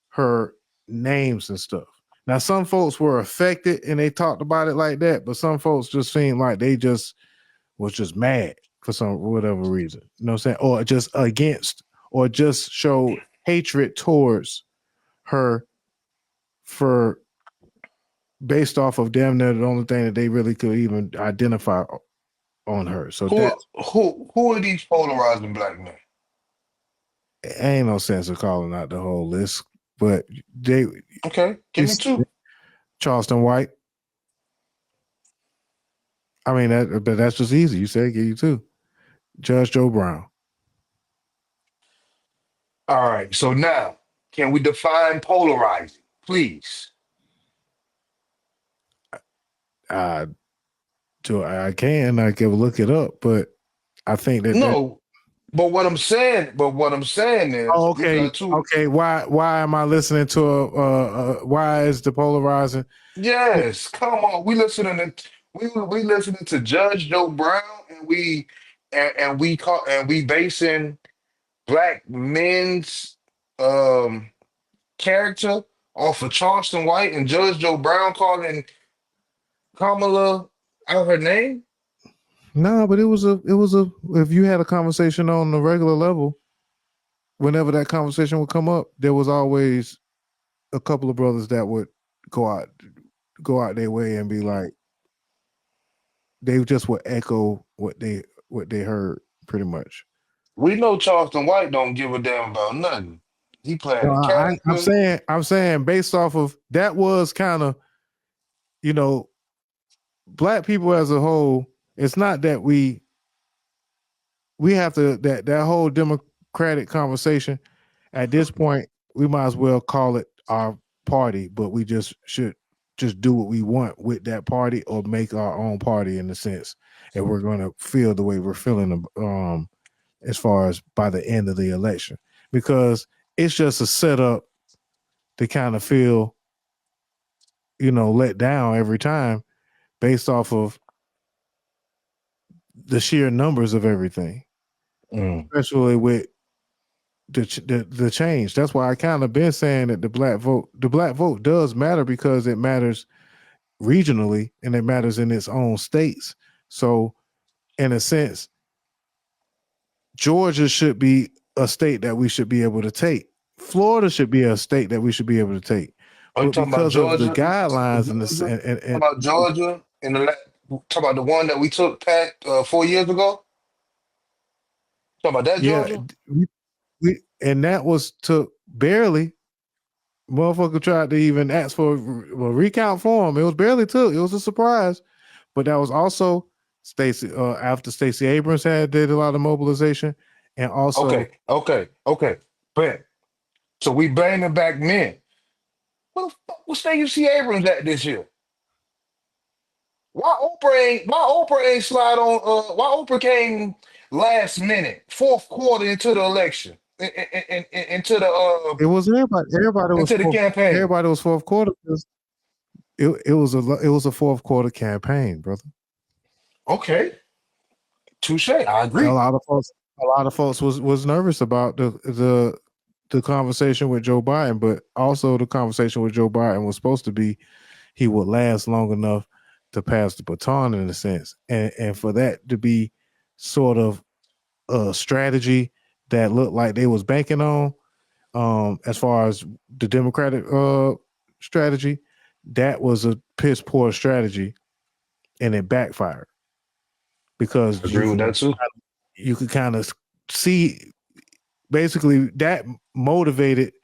her names and stuff. Now, some folks were affected and they talked about it like that, but some folks just seemed like they just was just mad for some whatever reason. You know what I'm saying? Or just against, or just showed hatred towards her for based off of damn near the only thing that they really could even identify on her. So Who that's who are these polarizing black men? ain't no sense of calling out the whole list, but they Okay, give me it's two. Charleston White. I mean that, but that's just easy. You said give you two. Judge Joe Brown. All right, so now can we define polarizing, please? I I can look it up, but I think that No, but what I'm saying is oh, you okay, got two. okay. Why am I listening to why is the polarizing? Yes, come on. We listening to Judge Joe Brown, and we call and we basing black men's character off of Charleston White and Judge Joe Brown calling Kamala out her name. No, but it was a if you had a conversation on the regular level, whenever that conversation would come up, there was always a couple of brothers that would go out go out their way and be like they just would echo what they heard pretty much. We know Charleston White don't give a damn about nothing. He No, playing a character. I'm saying based off of that was kind of, you know, black people as a whole, it's not that we have to that whole democratic conversation at this point, we might as well call it our party, but we just should just do what we want with that party or make our own party in a sense. And we're going to feel the way we're feeling as far as by the end of the election, because it's just a setup to kind of feel, you know, let down every time based off of the sheer numbers of everything, Mm. especially with the change. That's why I kind of been saying that the black vote does matter because it matters regionally and it matters in its own states. So, in a sense, Georgia should be a state that we should be able to take. Florida should be a state that we should be able to take. Are you But talking about because of the Georgia? guidelines and Georgia? Talking and about Georgia in talk about the one that we took back 4 years ago? Talking about that yeah, Georgia? and that was to barely. Motherfucker tried to even ask for a recount for him. It was barely took. It was a surprise, but that was also Stacey after Stacey Abrams had did a lot of mobilization, and also Okay. But so we bringing back men. What the fuck was Stacey Abrams at this year? Why Oprah ain't slide on why Oprah came last minute, fourth quarter into the election, into the it was everybody. into the campaign. Everybody was fourth quarter because it was a fourth quarter campaign, brother. Okay, touche. I A agree. lot of folks, was nervous about the conversation with Joe Biden, but also the conversation with Joe Biden was supposed to be he would last long enough to pass the baton in a sense, and for that to be sort of a strategy that looked like they was banking on, as far as the Democratic strategy, that was a piss poor strategy, and it backfired because Agree with that too. you could kind of see basically that motivated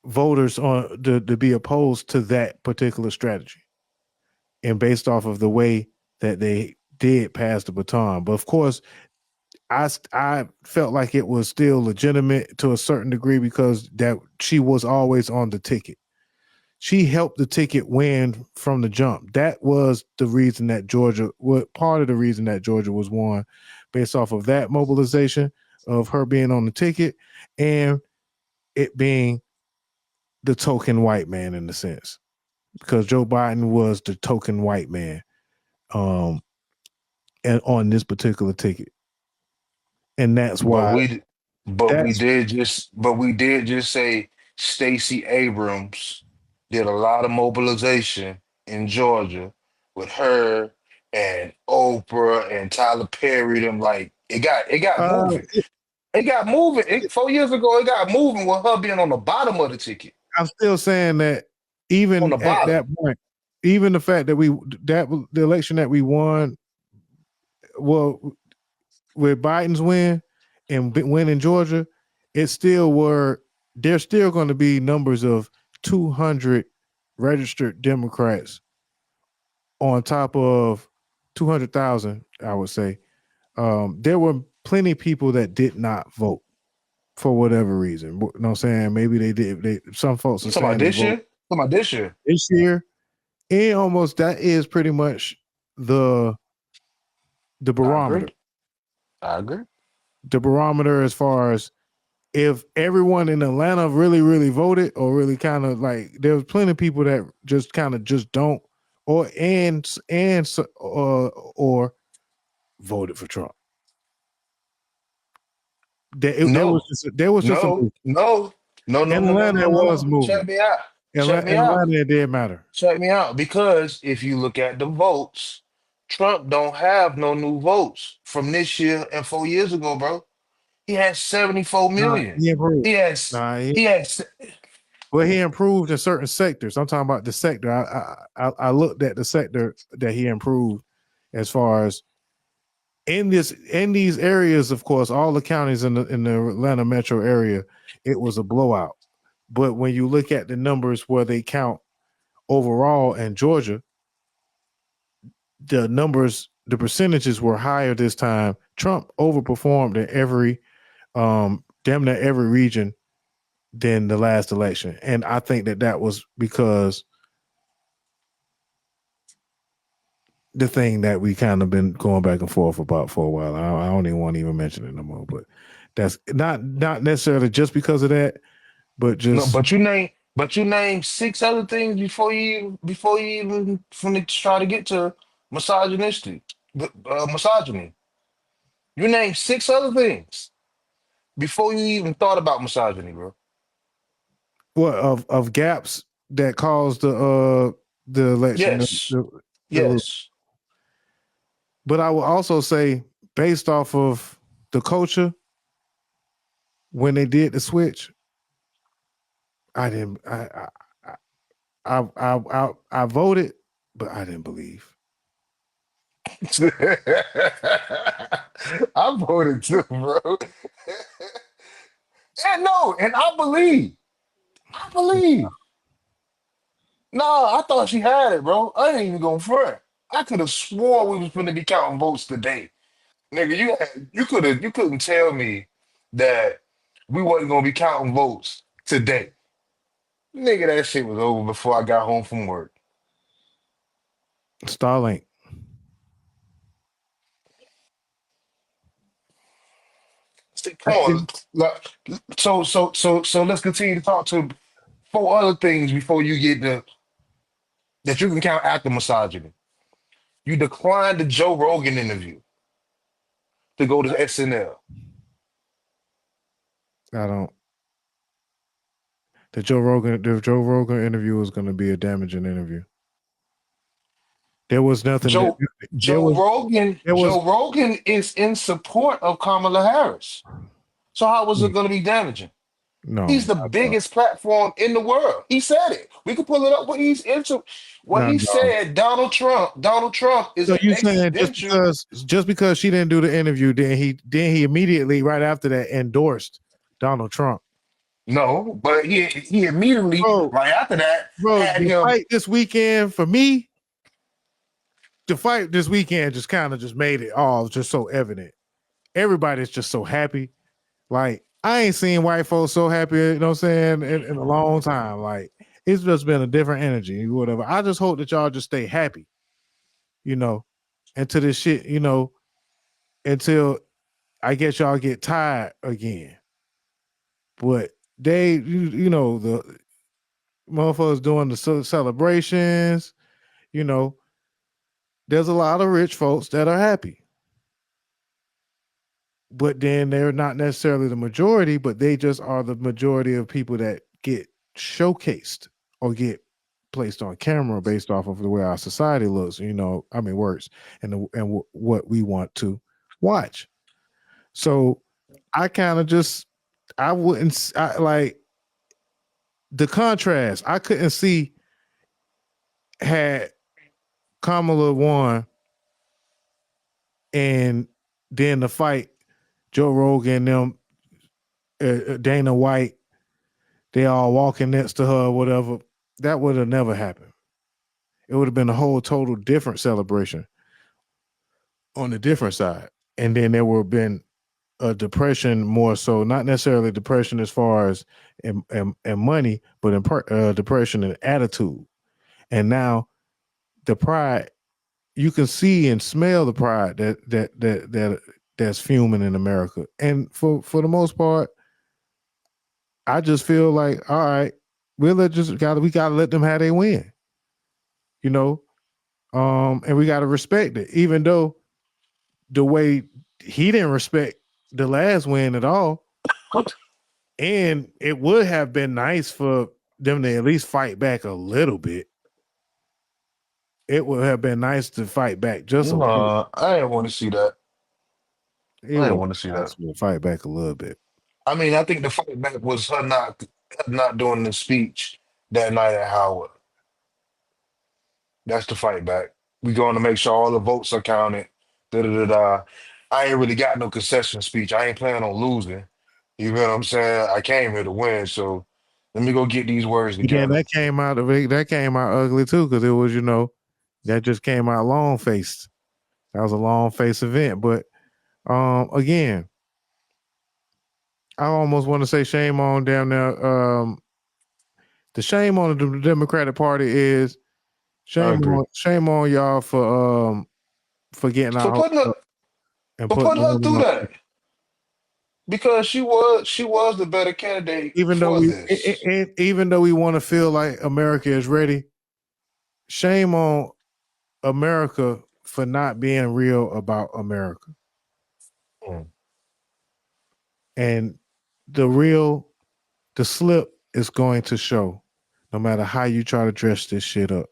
voters on to be opposed to that particular strategy, and based off of the way that they did pass the baton. But of course, I felt like it was still legitimate to a certain degree because that she was always on the ticket. she helped the ticket win from the jump. That was the reason that Georgia, what part of the reason that Georgia was won, based off of that mobilization of her being on the ticket and it being the token white man in the sense, because Joe Biden was the token white man, and on this particular ticket, and that's But why. we That's we did just say Stacey Abrams did a lot of mobilization in Georgia with her and Oprah and Tyler Perry. Them like it got moving. It got moving. 4 years ago, it got moving with her being on the bottom of the ticket. I'm still saying that On the even at that bottom. point, even the fact that the election that we won, well, with Biden's win and win in Georgia, there's still going to be numbers of 200 registered Democrats on top of 200,000, I would say. There were plenty of people that did not vote for whatever reason. You know what I'm saying? Maybe they did. Some folks You are talking about saying they this year? vote Talking about this year? this year. And almost that is pretty much the I agree. barometer. I agree. The barometer as far as if everyone in Atlanta really, really voted, or really kind of like there's plenty of people that just kind of just don't, or or voted for Trump. No, There was just a no, movement. no, no, no, In no, no, Atlanta, no, there was no. a Check movement. me out. Check me In out. Atlanta, it did matter. Check me out. Because if you look at the votes, Trump don't have no new votes from this year and 4 years ago, bro. He has 74 Nah, million. he improved. He has Nah, he has well, he improved in certain sectors. I'm talking about the sector. I looked at the sector that he improved as far as in these areas. Of course, all the counties in the Atlanta metro area, it was a blowout. But when you look at the numbers where they count overall in Georgia, the percentages were higher this time. Trump overperformed in every damn near every region than the last election, and I think that was because the thing that we kind of been going back and forth about for a while. I don't even want to even mention it no more. But that's not necessarily just because of that, but no, just but you name six other things before you even try to get to misogynistic misogyny. You name six other things before you even thought about misogyny, bro. what of gaps that caused the election. Yes. Yes. But I will also say, based off of the culture, when they did the switch, I didn't. I voted, but I didn't believe. I voted too, bro. And no, and I believe. I believe. No, I thought she had it, bro. I ain't even going front. I could have swore we was going to be counting votes today. Nigga, you couldn't tell me that we wasn't gonna be counting votes today. Nigga, that shit was over before I got home from work. Starlink. Come on. So let's continue to talk to four other things before you get that you can count after misogyny. You declined the Joe Rogan interview to go to SNL. I don't. The Joe Rogan interview was going to be a damaging interview. There was nothing that Joe Joe Rogan there was Joe Rogan is in support of Kamala Harris. So how was it going to be damaging? no, He's the biggest platform in the world. He said it. We can pull it up. What no, he no. said. Donald Trump is So an you saying existential. just because she didn't do the interview, then he immediately right after that endorsed Donald Trump. No, but he immediately Bro, right after that had the him. fight this weekend for me, the fight this weekend just kind of just made it all just so evident. Everybody's just so happy. Like, I ain't seen white folks so happy, you know what I'm saying, in a long time. Like, it's just been a different energy, whatever. I just hope that y'all just stay happy, into this shit, until I guess y'all get tired again. But the motherfuckers doing the celebrations, there's a lot of rich folks that are happy. But then they're not necessarily the majority, but they just are the majority of people that get showcased or get placed on camera based off of the way our society looks, works, and what we want to watch. So I kind of just, I wouldn't, like the contrast. I couldn't see had Kamala won and then the fight, Joe Rogan, them, Dana White, they all walking next to her or whatever. That would have never happened. It would have been a whole total different celebration on the different side. And then there would have been a depression more so, not necessarily depression as far as and money, but depression and attitude. And now the pride, you can see and smell the pride that's fuming in America. And for the most part, I just feel like, all right, we gotta let them have their win, and we gotta respect it, even though the way he didn't respect the last win at all. And it would have been nice for them to at least fight back a little bit. It would have been nice to fight back just a little. I didn't want to see that. It I didn't would want to see be nice that. to fight back a little bit. I mean, I think the fight back was her not doing the speech that night at Howard. That's the fight back. We going to make sure all the votes are counted. Da da da da. I ain't really got no concession speech. I ain't planning on losing. You know what I'm saying? I came here to win, so let me go get these words And then together. that came out ugly too, because it was, that just came out long faced. That was a long face event. But again, I almost want to say shame on down there. The shame on the Democratic Party is I agree. shame on y'all for getting For our hopes putting her, up and for putting putting her women through on. that because she was the better candidate Even though for this. even though we want to feel like America is ready, shame on America for not being real about America. Mm. And the slip is going to show, no matter how you try to dress this shit up.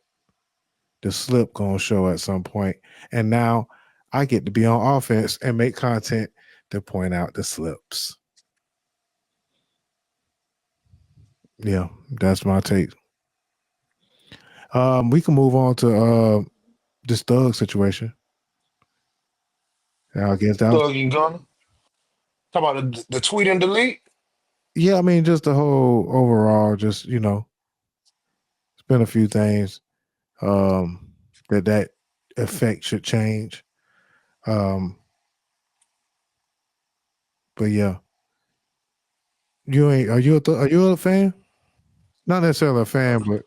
The slip gonna show at some point. And now I get to be on offense and make content to point out the slips. Yeah, that's my take. We can move on to this thug situation. I guess that was, Thug and Gunna. Talk about the tweet and delete. yeah, I mean, just the whole overall, just it's been a few things that effect should change. But yeah, are you a fan? Not necessarily a fan, but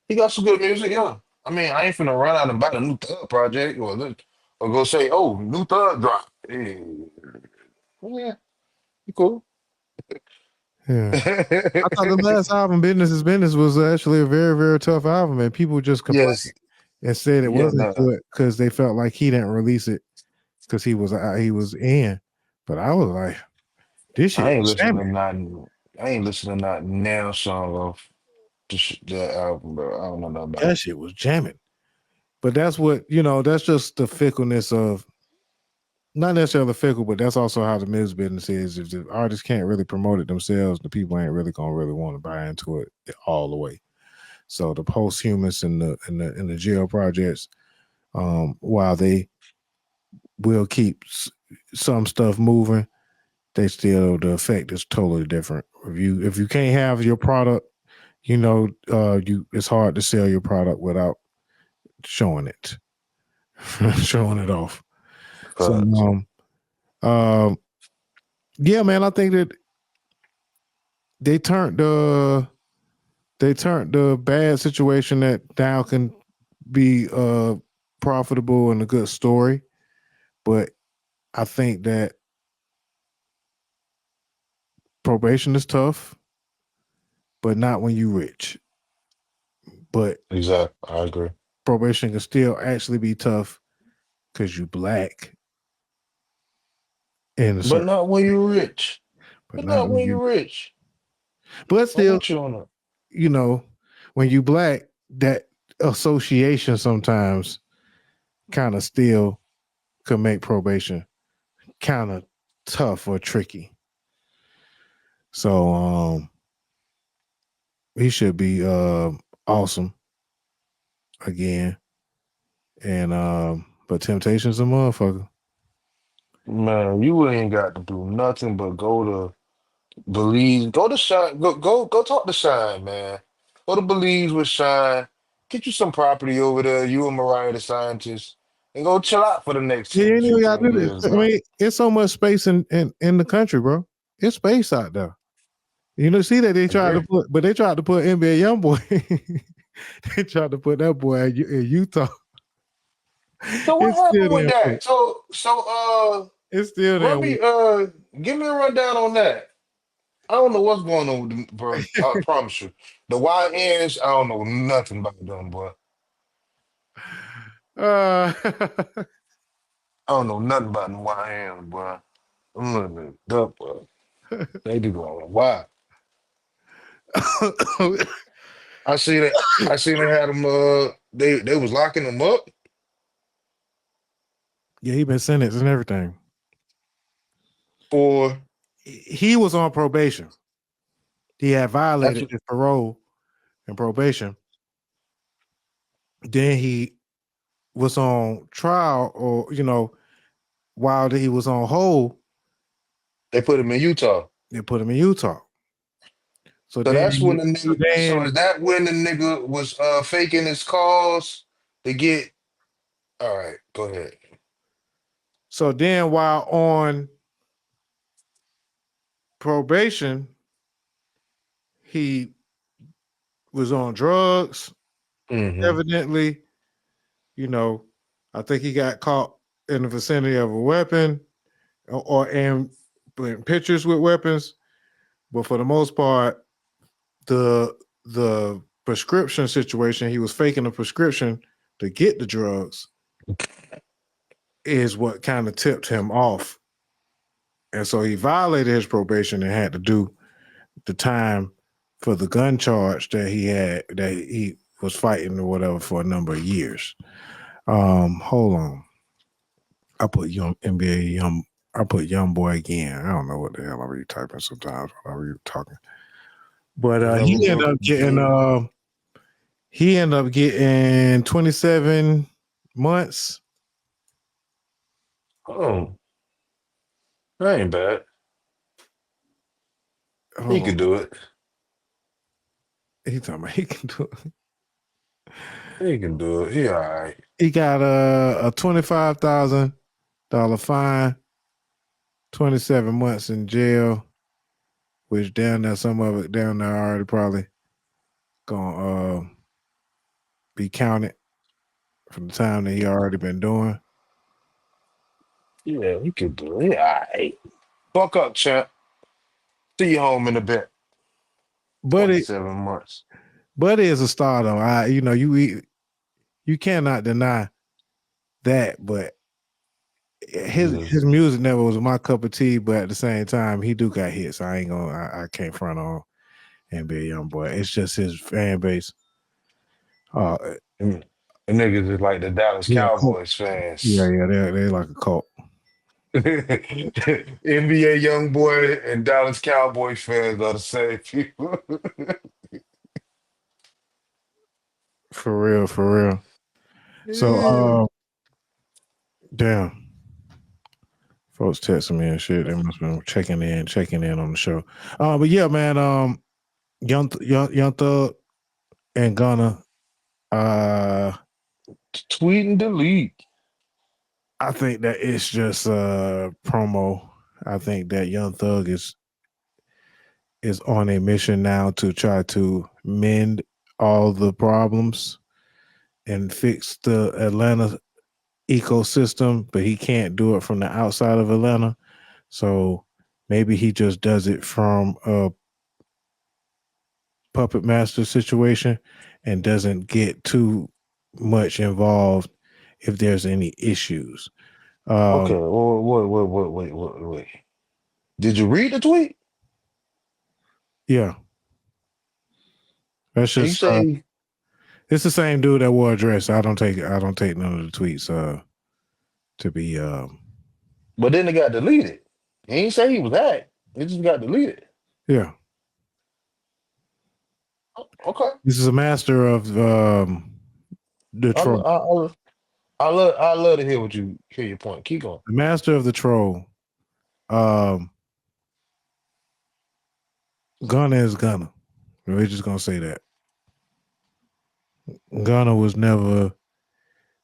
He got some good music, yeah. I mean, I ain't finna run out and buy the new Thug project or go say, oh, new Thug drop. Hey, yeah, you cool. yeah. I thought the last album, Business is Business, was actually a very, very tough album, and people just complained Yes, and said it yeah, wasn't no, good because they felt like he didn't release it because he was in. But I was like, this I shit ain't is listening to jamming. nothing. I ain't listening to not now song off that album, bro. I don't know nothing about That it. shit was jamming. But that's what that's just the fickleness of, not necessarily fickle, but that's also how the music business is. If the artists can't really promote it themselves, the people ain't really gonna really want to buy into it all the way. So the posthumous and the jail projects, while they will keep some stuff moving, the effect is totally different. If you can't have your product, it's hard to sell your product without showing it, showing it off. So Facts. yeah, man, I think that they turned they turned the bad situation that now can be profitable and a good story, but I think that probation is tough, but not when you rich. But Exactly. I agree. probation can still actually be tough because you black in a But certain, not when you're rich. but But not not when when you. you're rich. But I'm still, with you on that. you know, when you black, that association sometimes kind of still could make probation kind of tough or tricky. So he should be awesome again. And but Temptation's a motherfucker. Man, you ain't got to do nothing but go to Belize. Go to Shine. Go talk to Shine, man. Go to Belize with Shine. Get you some property over there, you and Mariah the scientist, and go chill out for the next Yeah, 10, you ain't even gotta 15 do this. years, I bro. mean, it's so much space in the country, bro. It's space out there. You know, see that they tried to Agree. put, but they tried to put NBA YoungBoy. They tried to put that boy in Utah. So what It's still happened with there. that? So It's still run there. me give me a rundown on that. I don't know what's going on with them, bro. I promise you. The YNs, I don't know nothing about them, boy. Uh, I don't know nothing about the YNs, boy. I'm looking it up, boy. They do going why. I see that. I seen they had them. They was locking them up yeah, he been sentenced and everything. for. He was on probation. He had That's violated his parole and probation. Then he was on trial, or while he was on hold, they put him in Utah. they put him in Utah. So So then, that's when the so nigga. So then, is that when the nigga was faking his calls to get? All right, go ahead. so then, while on probation, he was on drugs. Mm-hmm. Evidently, you know, I think he got caught in the vicinity of a weapon, and pictures with weapons. But for the most part, the prescription situation, he was faking a prescription to get the drugs, is what kind of tipped him off. And so he violated his probation and had to do the time for the gun charge that he was fighting or whatever for a number of years. Hold on. I put young NBA young. I put young boy again. I don't know what the hell I read typing sometimes when I read talking. But Never go. he ended up getting 27 months. Oh, that ain't bad. He Hold on. could do it. He talking about he can do it. He can do it. He all right. He got a $25,000 fine, 27 months in jail, which down there, some of it down there already probably gonna be counted from the time that he already been doing. Yeah, he could do it. He all right. Buck up, champ. See you home in a bit. But it 27 months. but it is a start though. You cannot deny that, but Yeah. his music never was my cup of tea, but at the same time, he do got hits. I can't front on NBA YoungBoy. It's just his fan base. Uh, And the niggas is like the Dallas yeah, cult. Cowboys fans. Yeah, they like a cult. NBA young boy and Dallas Cowboys fans are the same people. For real, for real. So, Yeah. damn, folks texting me and shit. They must have been checking in on the show. But yeah, man, Young Thug and Gunna. Tweet and delete. I think that it's just promo. I think that Young Thug is on a mission now to try to mend all the problems and fix the Atlanta ecosystem, but he can't do it from the outside of Atlanta. So maybe he just does it from a puppet master situation and doesn't get too much involved if there's any issues. Okay. Well, wait. Did you read the tweet? Yeah, that's And you just say, it's the same dude that wore a dress. I don't take none of the tweets to be but then it got deleted. He ain't say he was hacked. It just got deleted. yeah. Okay. This is a master of the I, troll. I, I love to hear your point. Keep going. The master of the troll. Um Gunna is Gunna. We're just gonna say that. Gunna was never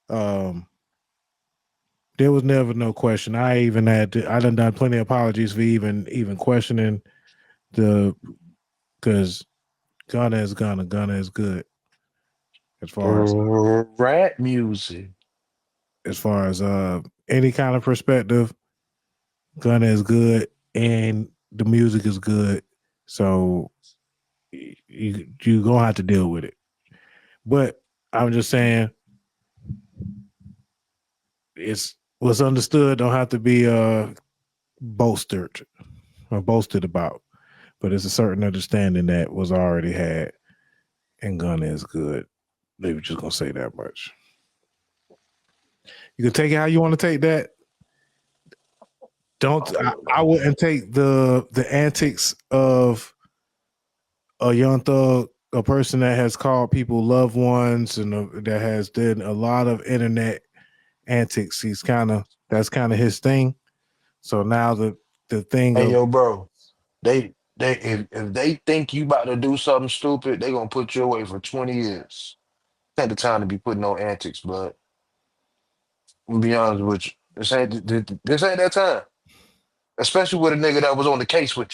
um there was never no question. I done plenty of apologies for even questioning the because Gunna is Gunna. Gunna is good as far as Rap music. any kind of perspective. Gunna is good and the music is good. So you gonna have to deal with it. But I'm just saying it's what's understood don't have to be boasted or boasted about. But it's a certain understanding that was already had and Gunna is good. Maybe just gonna say that much. You can take it how you want to take that. Don't I wouldn't take the antics of a young thug, a person that has called people loved ones and that has done a lot of internet antics. That's kind of his thing. So now the thing Hey of yo, bro. They if they think you about to do something stupid, they gonna put you away for 20 years. Ain't the time to be putting no antics, but I'm gonna be honest with you. This ain't that time. Especially with a nigga that was on the case with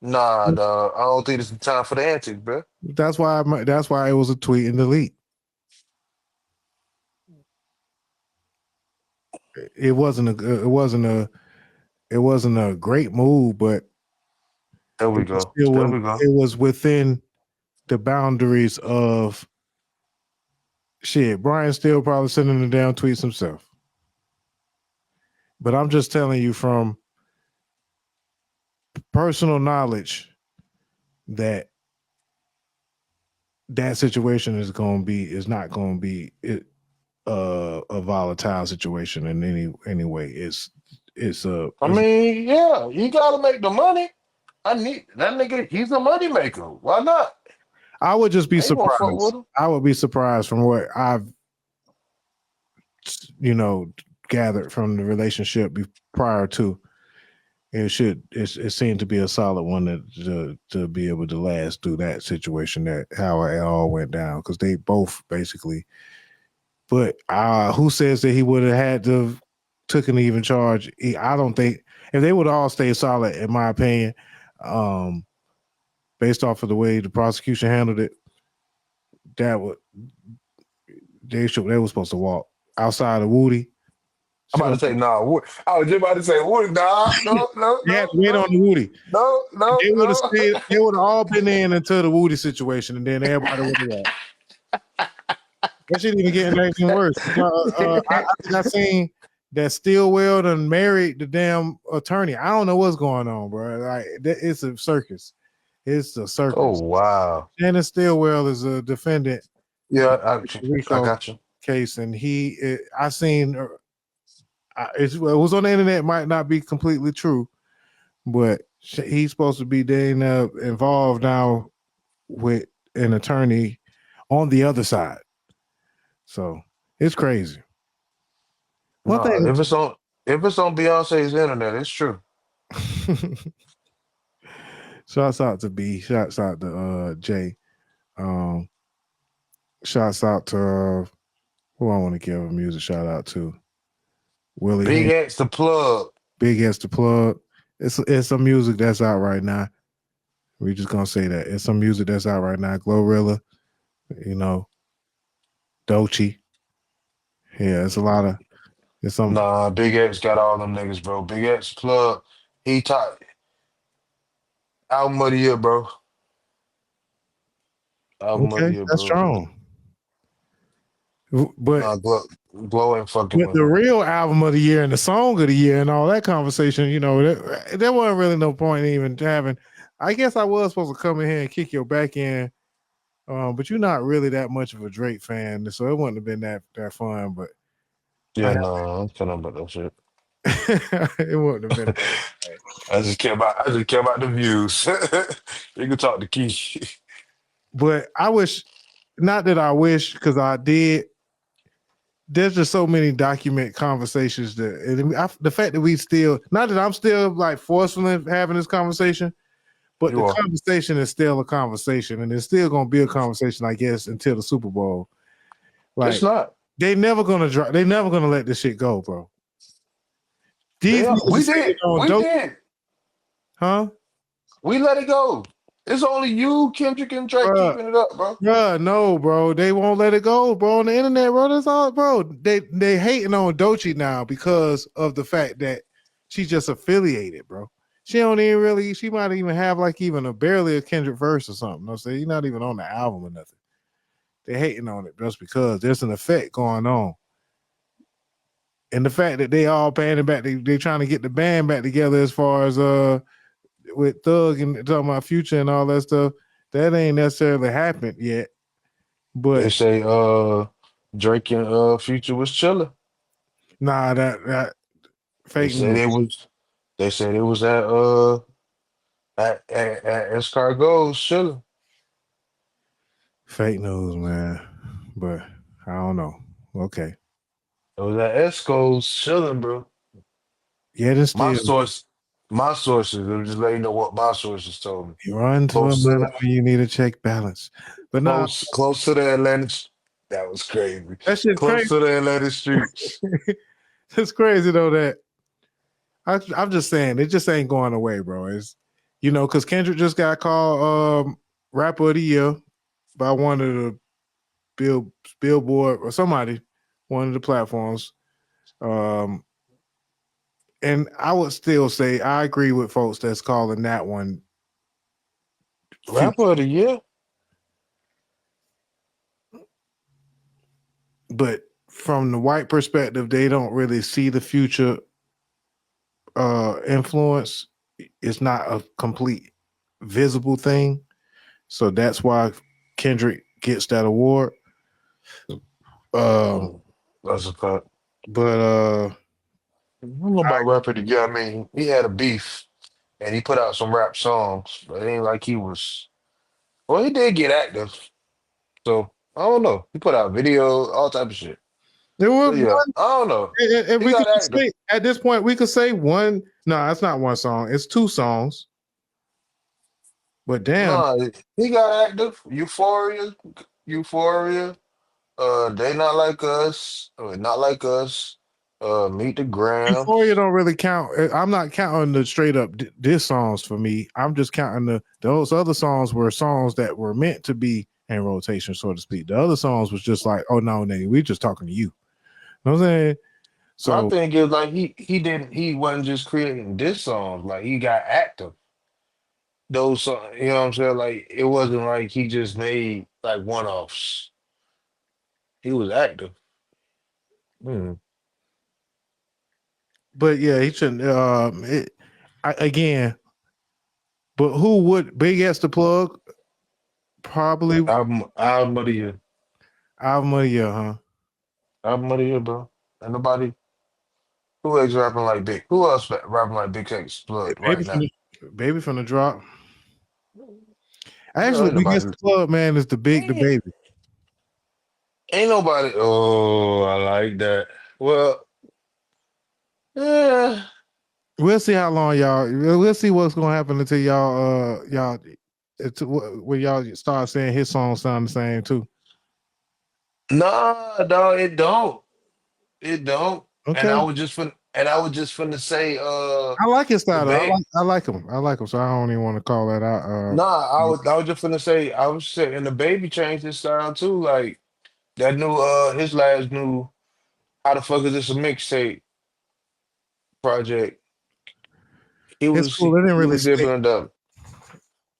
you. Nah, dog. I don't think it's the time for the antics, bro. that's why it was a tweet and delete. It wasn't a great move, but There we it was go. still There when we go. it was within the boundaries of shit. Brian still probably sending the damn tweets himself. But I'm just telling you from personal knowledge that that situation is not going to be a volatile situation in any way. I mean, yeah, you gotta make the money. I need that nigga, he's a money maker. Why not? I would just be I ain't gonna fuck with surprised. him. I would be surprised from what I've gathered from the relationship prior to. It seemed to be a solid one to be able to last through that situation, that how it all went down, because they both basically. But who says that he would have had to took an even charge? I don't think if they would all stay solid, in my opinion, based off of the way the prosecution handled it, that would they were supposed to walk outside of Woody. I'm about to say, nah. I was just about to say, Woody, nah, They had to wait on the Woody. They would have no. stayed. They would have all been in until the Woody situation, and then everybody would have walked. That shit even getting anything worse. I think I seen that Stillwell done married the damn attorney. I don't know what's going on, bro. Like it's a circus. It's a Oh circus. wow. Shannon Stillwell is a defendant Yeah, in the I RICO got you. case, and I seen it was on the internet. Might not be completely true, but he's supposed to be involved now with an attorney on the other side. So it's crazy. One No, thing. if it's on Beyonce's internet, it's true. Shouts out to B. Shouts out to J. Um, shouts out to who I want to give a music shout out to. Willie Big Hen, X the plug. Big S the plug. It's some music that's out right now. We're just gonna say that it's some music that's out right now. Glorilla, you know, Dochi. Yeah, it's a lot of it's some Nah, Big X got all them niggas, bro. Big X plug. He top album of the year, bro. Album of the okay, year, that's bro. strong. But Nah, Glow ain't fucking with with the him. real album of the year and the song of the year and all that conversation, you know, there wasn't really no point in even having. I guess I was supposed to come in here and kick your back in, but you're not really that much of a Drake fan, so it wouldn't have been that fun. But Yeah, I nah, I'm telling about that shit. it wouldn't have been. I just care about the views. You can talk to Key. But I wish, not that I wish, because I did. There's just so many document conversations that the fact that we still, not that I'm still like forcefully having this conversation, but You the are. conversation is still a conversation, and it's still going to be a conversation, I guess, until the Super Bowl. It's Like not. they never gonna drop. They never gonna let this shit go, bro. They These are. niggas are saying on We dope, did. huh? We let it go. It's only you, Kendrick, and Drake Bruh, keeping it up, bro. bruh, no, bro. They won't let it go, bro. On the internet, bro. That's all, bro. They hating on Doechii now because of the fact that she's just affiliated, bro. She don't even really. She might even have like even a barely a Kendrick verse or something. I'm saying you're not even on the album or nothing. They hating on it just because there's an effect going on. And the fact that they all banding back, they trying to get the band back together as far as with Thug and talking about Future and all that stuff. That ain't necessarily happened yet. They But say Drake and Future was chilling. nah, that They fake said news. it was. They said it was at Escargots chilling. Fake news, man. But I don't know. Okay. It was at Esco's chilling, bro. Yet and My still, source, my sources. I'm just letting you know what my sources told me. you run to Close to Atlanta the when you need a check balance. But nah, close to the Atlantic. That was crazy. that shit's Close crazy. to the Atlantic streets. It's crazy though that I'm just saying it just ain't going away, bro. It's because Kendrick just got called rapper of the year by one of the Billboard or somebody, one of the platforms. Um, and I would still say I agree with folks that's calling that one Future. Rapper of the year. But from the white perspective, they don't really see the Future influence. It's not a complete visible thing. So that's why Kendrick gets that award. Um, That's a fact. but I don't know about rapper of the year. I mean, he had a beef and he put out some rap songs, but it ain't like he was. Well, he did get active, so I don't know. He put out videos, all type of shit. there So was yeah, one. I don't know. If He we got could active. say at this point, we could say one. No, that's not one song. It's two songs. But damn, Nah, he got active. Euphoria. They not like us. Not like us. Meet the Euphoria Grams. don't really count. I'm not counting the straight up diss songs for me. I'm just counting those other songs were songs that were meant to be in rotation, so to speak. The other songs was just like, oh no, nigga, we just talking to you. You know what I'm saying? My So, thing is like he wasn't just creating diss songs. Like he got active. Those songs, you know what I'm saying? Like it wasn't like he just made like one offs. He was active. Hmm. but yeah, he shouldn't. Again, but who would Big S the plug? Probably Album of the year. album of the year, huh? Album of the year, bro. And nobody who else rapping like Big? Who else rapping like Big X Blood Baby right from now? Baby from the drop. No, Actually, ain't Big S nobody. the plug, man, is the Ain't, baby. ain't nobody. Oh, I like that. Well, yeah. We'll see how long y'all. We'll see what's gonna happen until y'all when y'all start saying his songs sound the same too. Nah, dog, it don't. It don't. And Okay. I was just finna And I was just finna say, I like his the style. Though. babe. I like him. I like him. So I don't even want to call that out. Nah, I was just finna say, I was saying the baby changed his style too. Like that new his last new how the fuck is this a mixtape project? He It's was cool. It didn't he really was stick. dipping it up.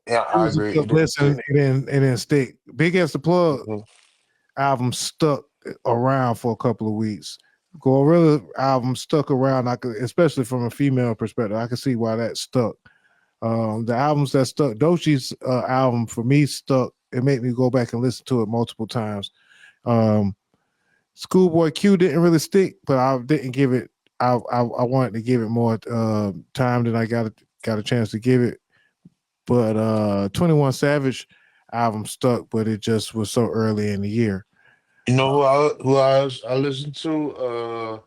Yeah, It I was a agree. good It didn't listen. stick. It didn't stick. Big as the plug Mhm. album stuck around for a couple of weeks. Gorilla album stuck around. I could, especially from a female perspective, I could see why that stuck. The albums that stuck, Dochi's album for me stuck. It made me go back and listen to it multiple times. Um, Schoolboy Q didn't really stick, but I didn't give it. I wanted to give it more time than I got a chance to give it. But 21 Savage album stuck, but it just was so early in the year. You know I listened to?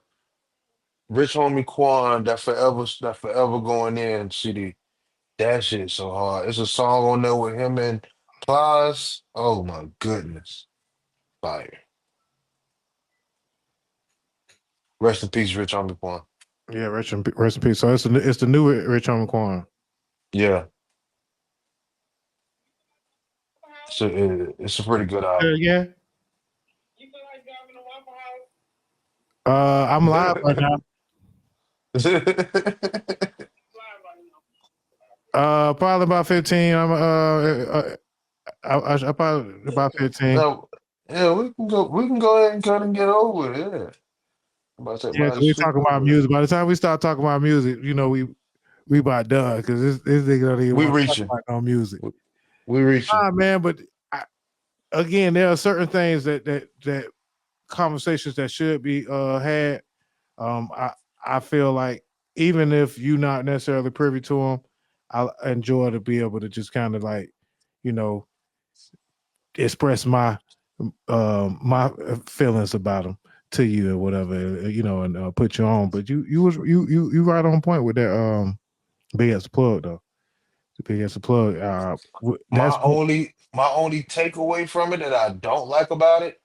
Rich Homie Quan, that forever going in CD. That shit so hard. It's a song on there with him and Plies. Oh my goodness. Fire. Rest in peace, Rich Homie Quan. Yeah, rest in peace. So it's the new Rich Homie Quan. Yeah. So it's a pretty good album. Yeah. I'm live right now. Probably about 15. I probably about 15. No, yeah, we can go ahead and cut and get over it. Yeah. I'm about to take Yeah, mine because to we sleep talking about over it. music. By the time we start talking about music, we about done because this nigga don't even We want to talk reaching. about no music. We reaching. Man, but again, there are certain things that conversations that should be had. I feel like even if you're not necessarily privy to them, I enjoy to be able to just kind of like, you know, express my feelings about them to you or whatever, and put you on. But you right on point with that. Big as the plug though. Big as the plug. That's My only takeaway from it that I don't like about it,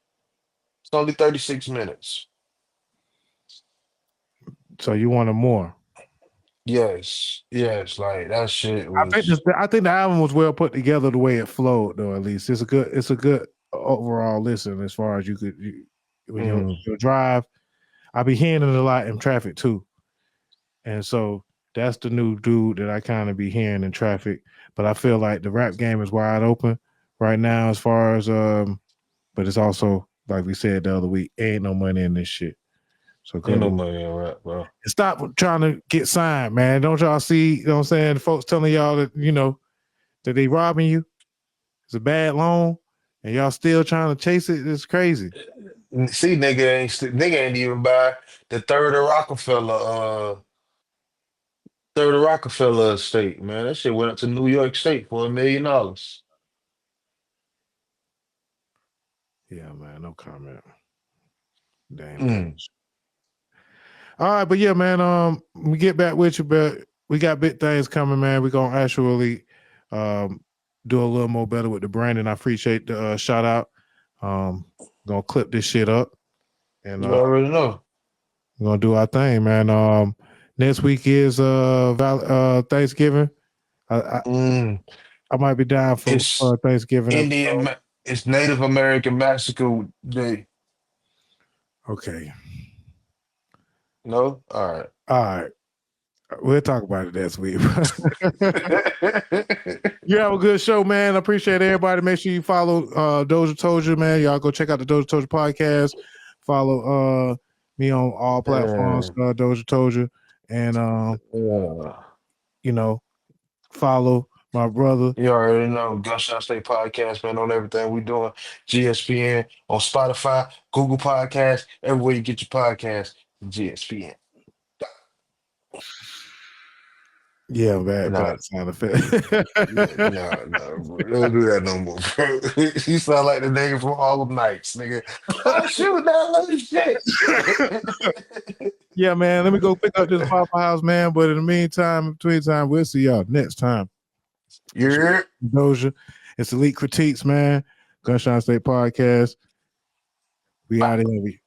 it's only 36 minutes. so you wanted more. Yes, yes, like that shit was. I think the album was well put together the way it flowed though. At least it's a good overall listen as far as when you drive. I be hearing it a lot in traffic too, and so that's the new dude that I kind of be hearing in traffic. But I feel like the rap game is wide open right now as far as but it's also like we said the other week, ain't no money in this shit. So Ain't good. no money in rap, bro. And stop trying to get signed, man. Don't y'all see, you know what I'm saying? Folks telling y'all that, that they robbing you. It's a bad loan. And y'all still trying to chase it. It's crazy. See, nigga ain't even buy the third of Rockefeller estate, man. That shit went up to New York State for $1 million. Yeah, man. No comment. Damn. Mm. All right, but yeah, man. We get back with you, but we got big things coming, man. We're gonna actually do a little more better with the branding. I appreciate the shout out. Gonna clip this shit up and You already know. we're gonna do our thing, man. Next week is Thanksgiving. I, Mm. I might be down for It's Thanksgiving episode. It's Native American Massacre Day. Okay. No? All right. All right. We'll talk about it next week. You have a good show, man. I appreciate everybody. Make sure you follow Doja Told You, man. Y'all go check out the Doja Told You podcast. Follow me on all platforms, Doja Told You. And follow my brother. You already know. Gunshot State Podcast, man, on everything we doing. GSPN on Spotify, Google Podcast, everywhere you get your podcast. GSPN. Yeah, bad Nah, sound effect. nah, bro. Don't do that no more, bro. You sound like the nigga from Harlem Nights, nigga. Oh, shoot, that little shit. Yeah, man. Let me go pick up this Waffle House, man. But in the meantime, between time, we'll see y'all next time. Yeah. Doja. It's Elite Critiques, man. Gunshot State Podcast. We out of here.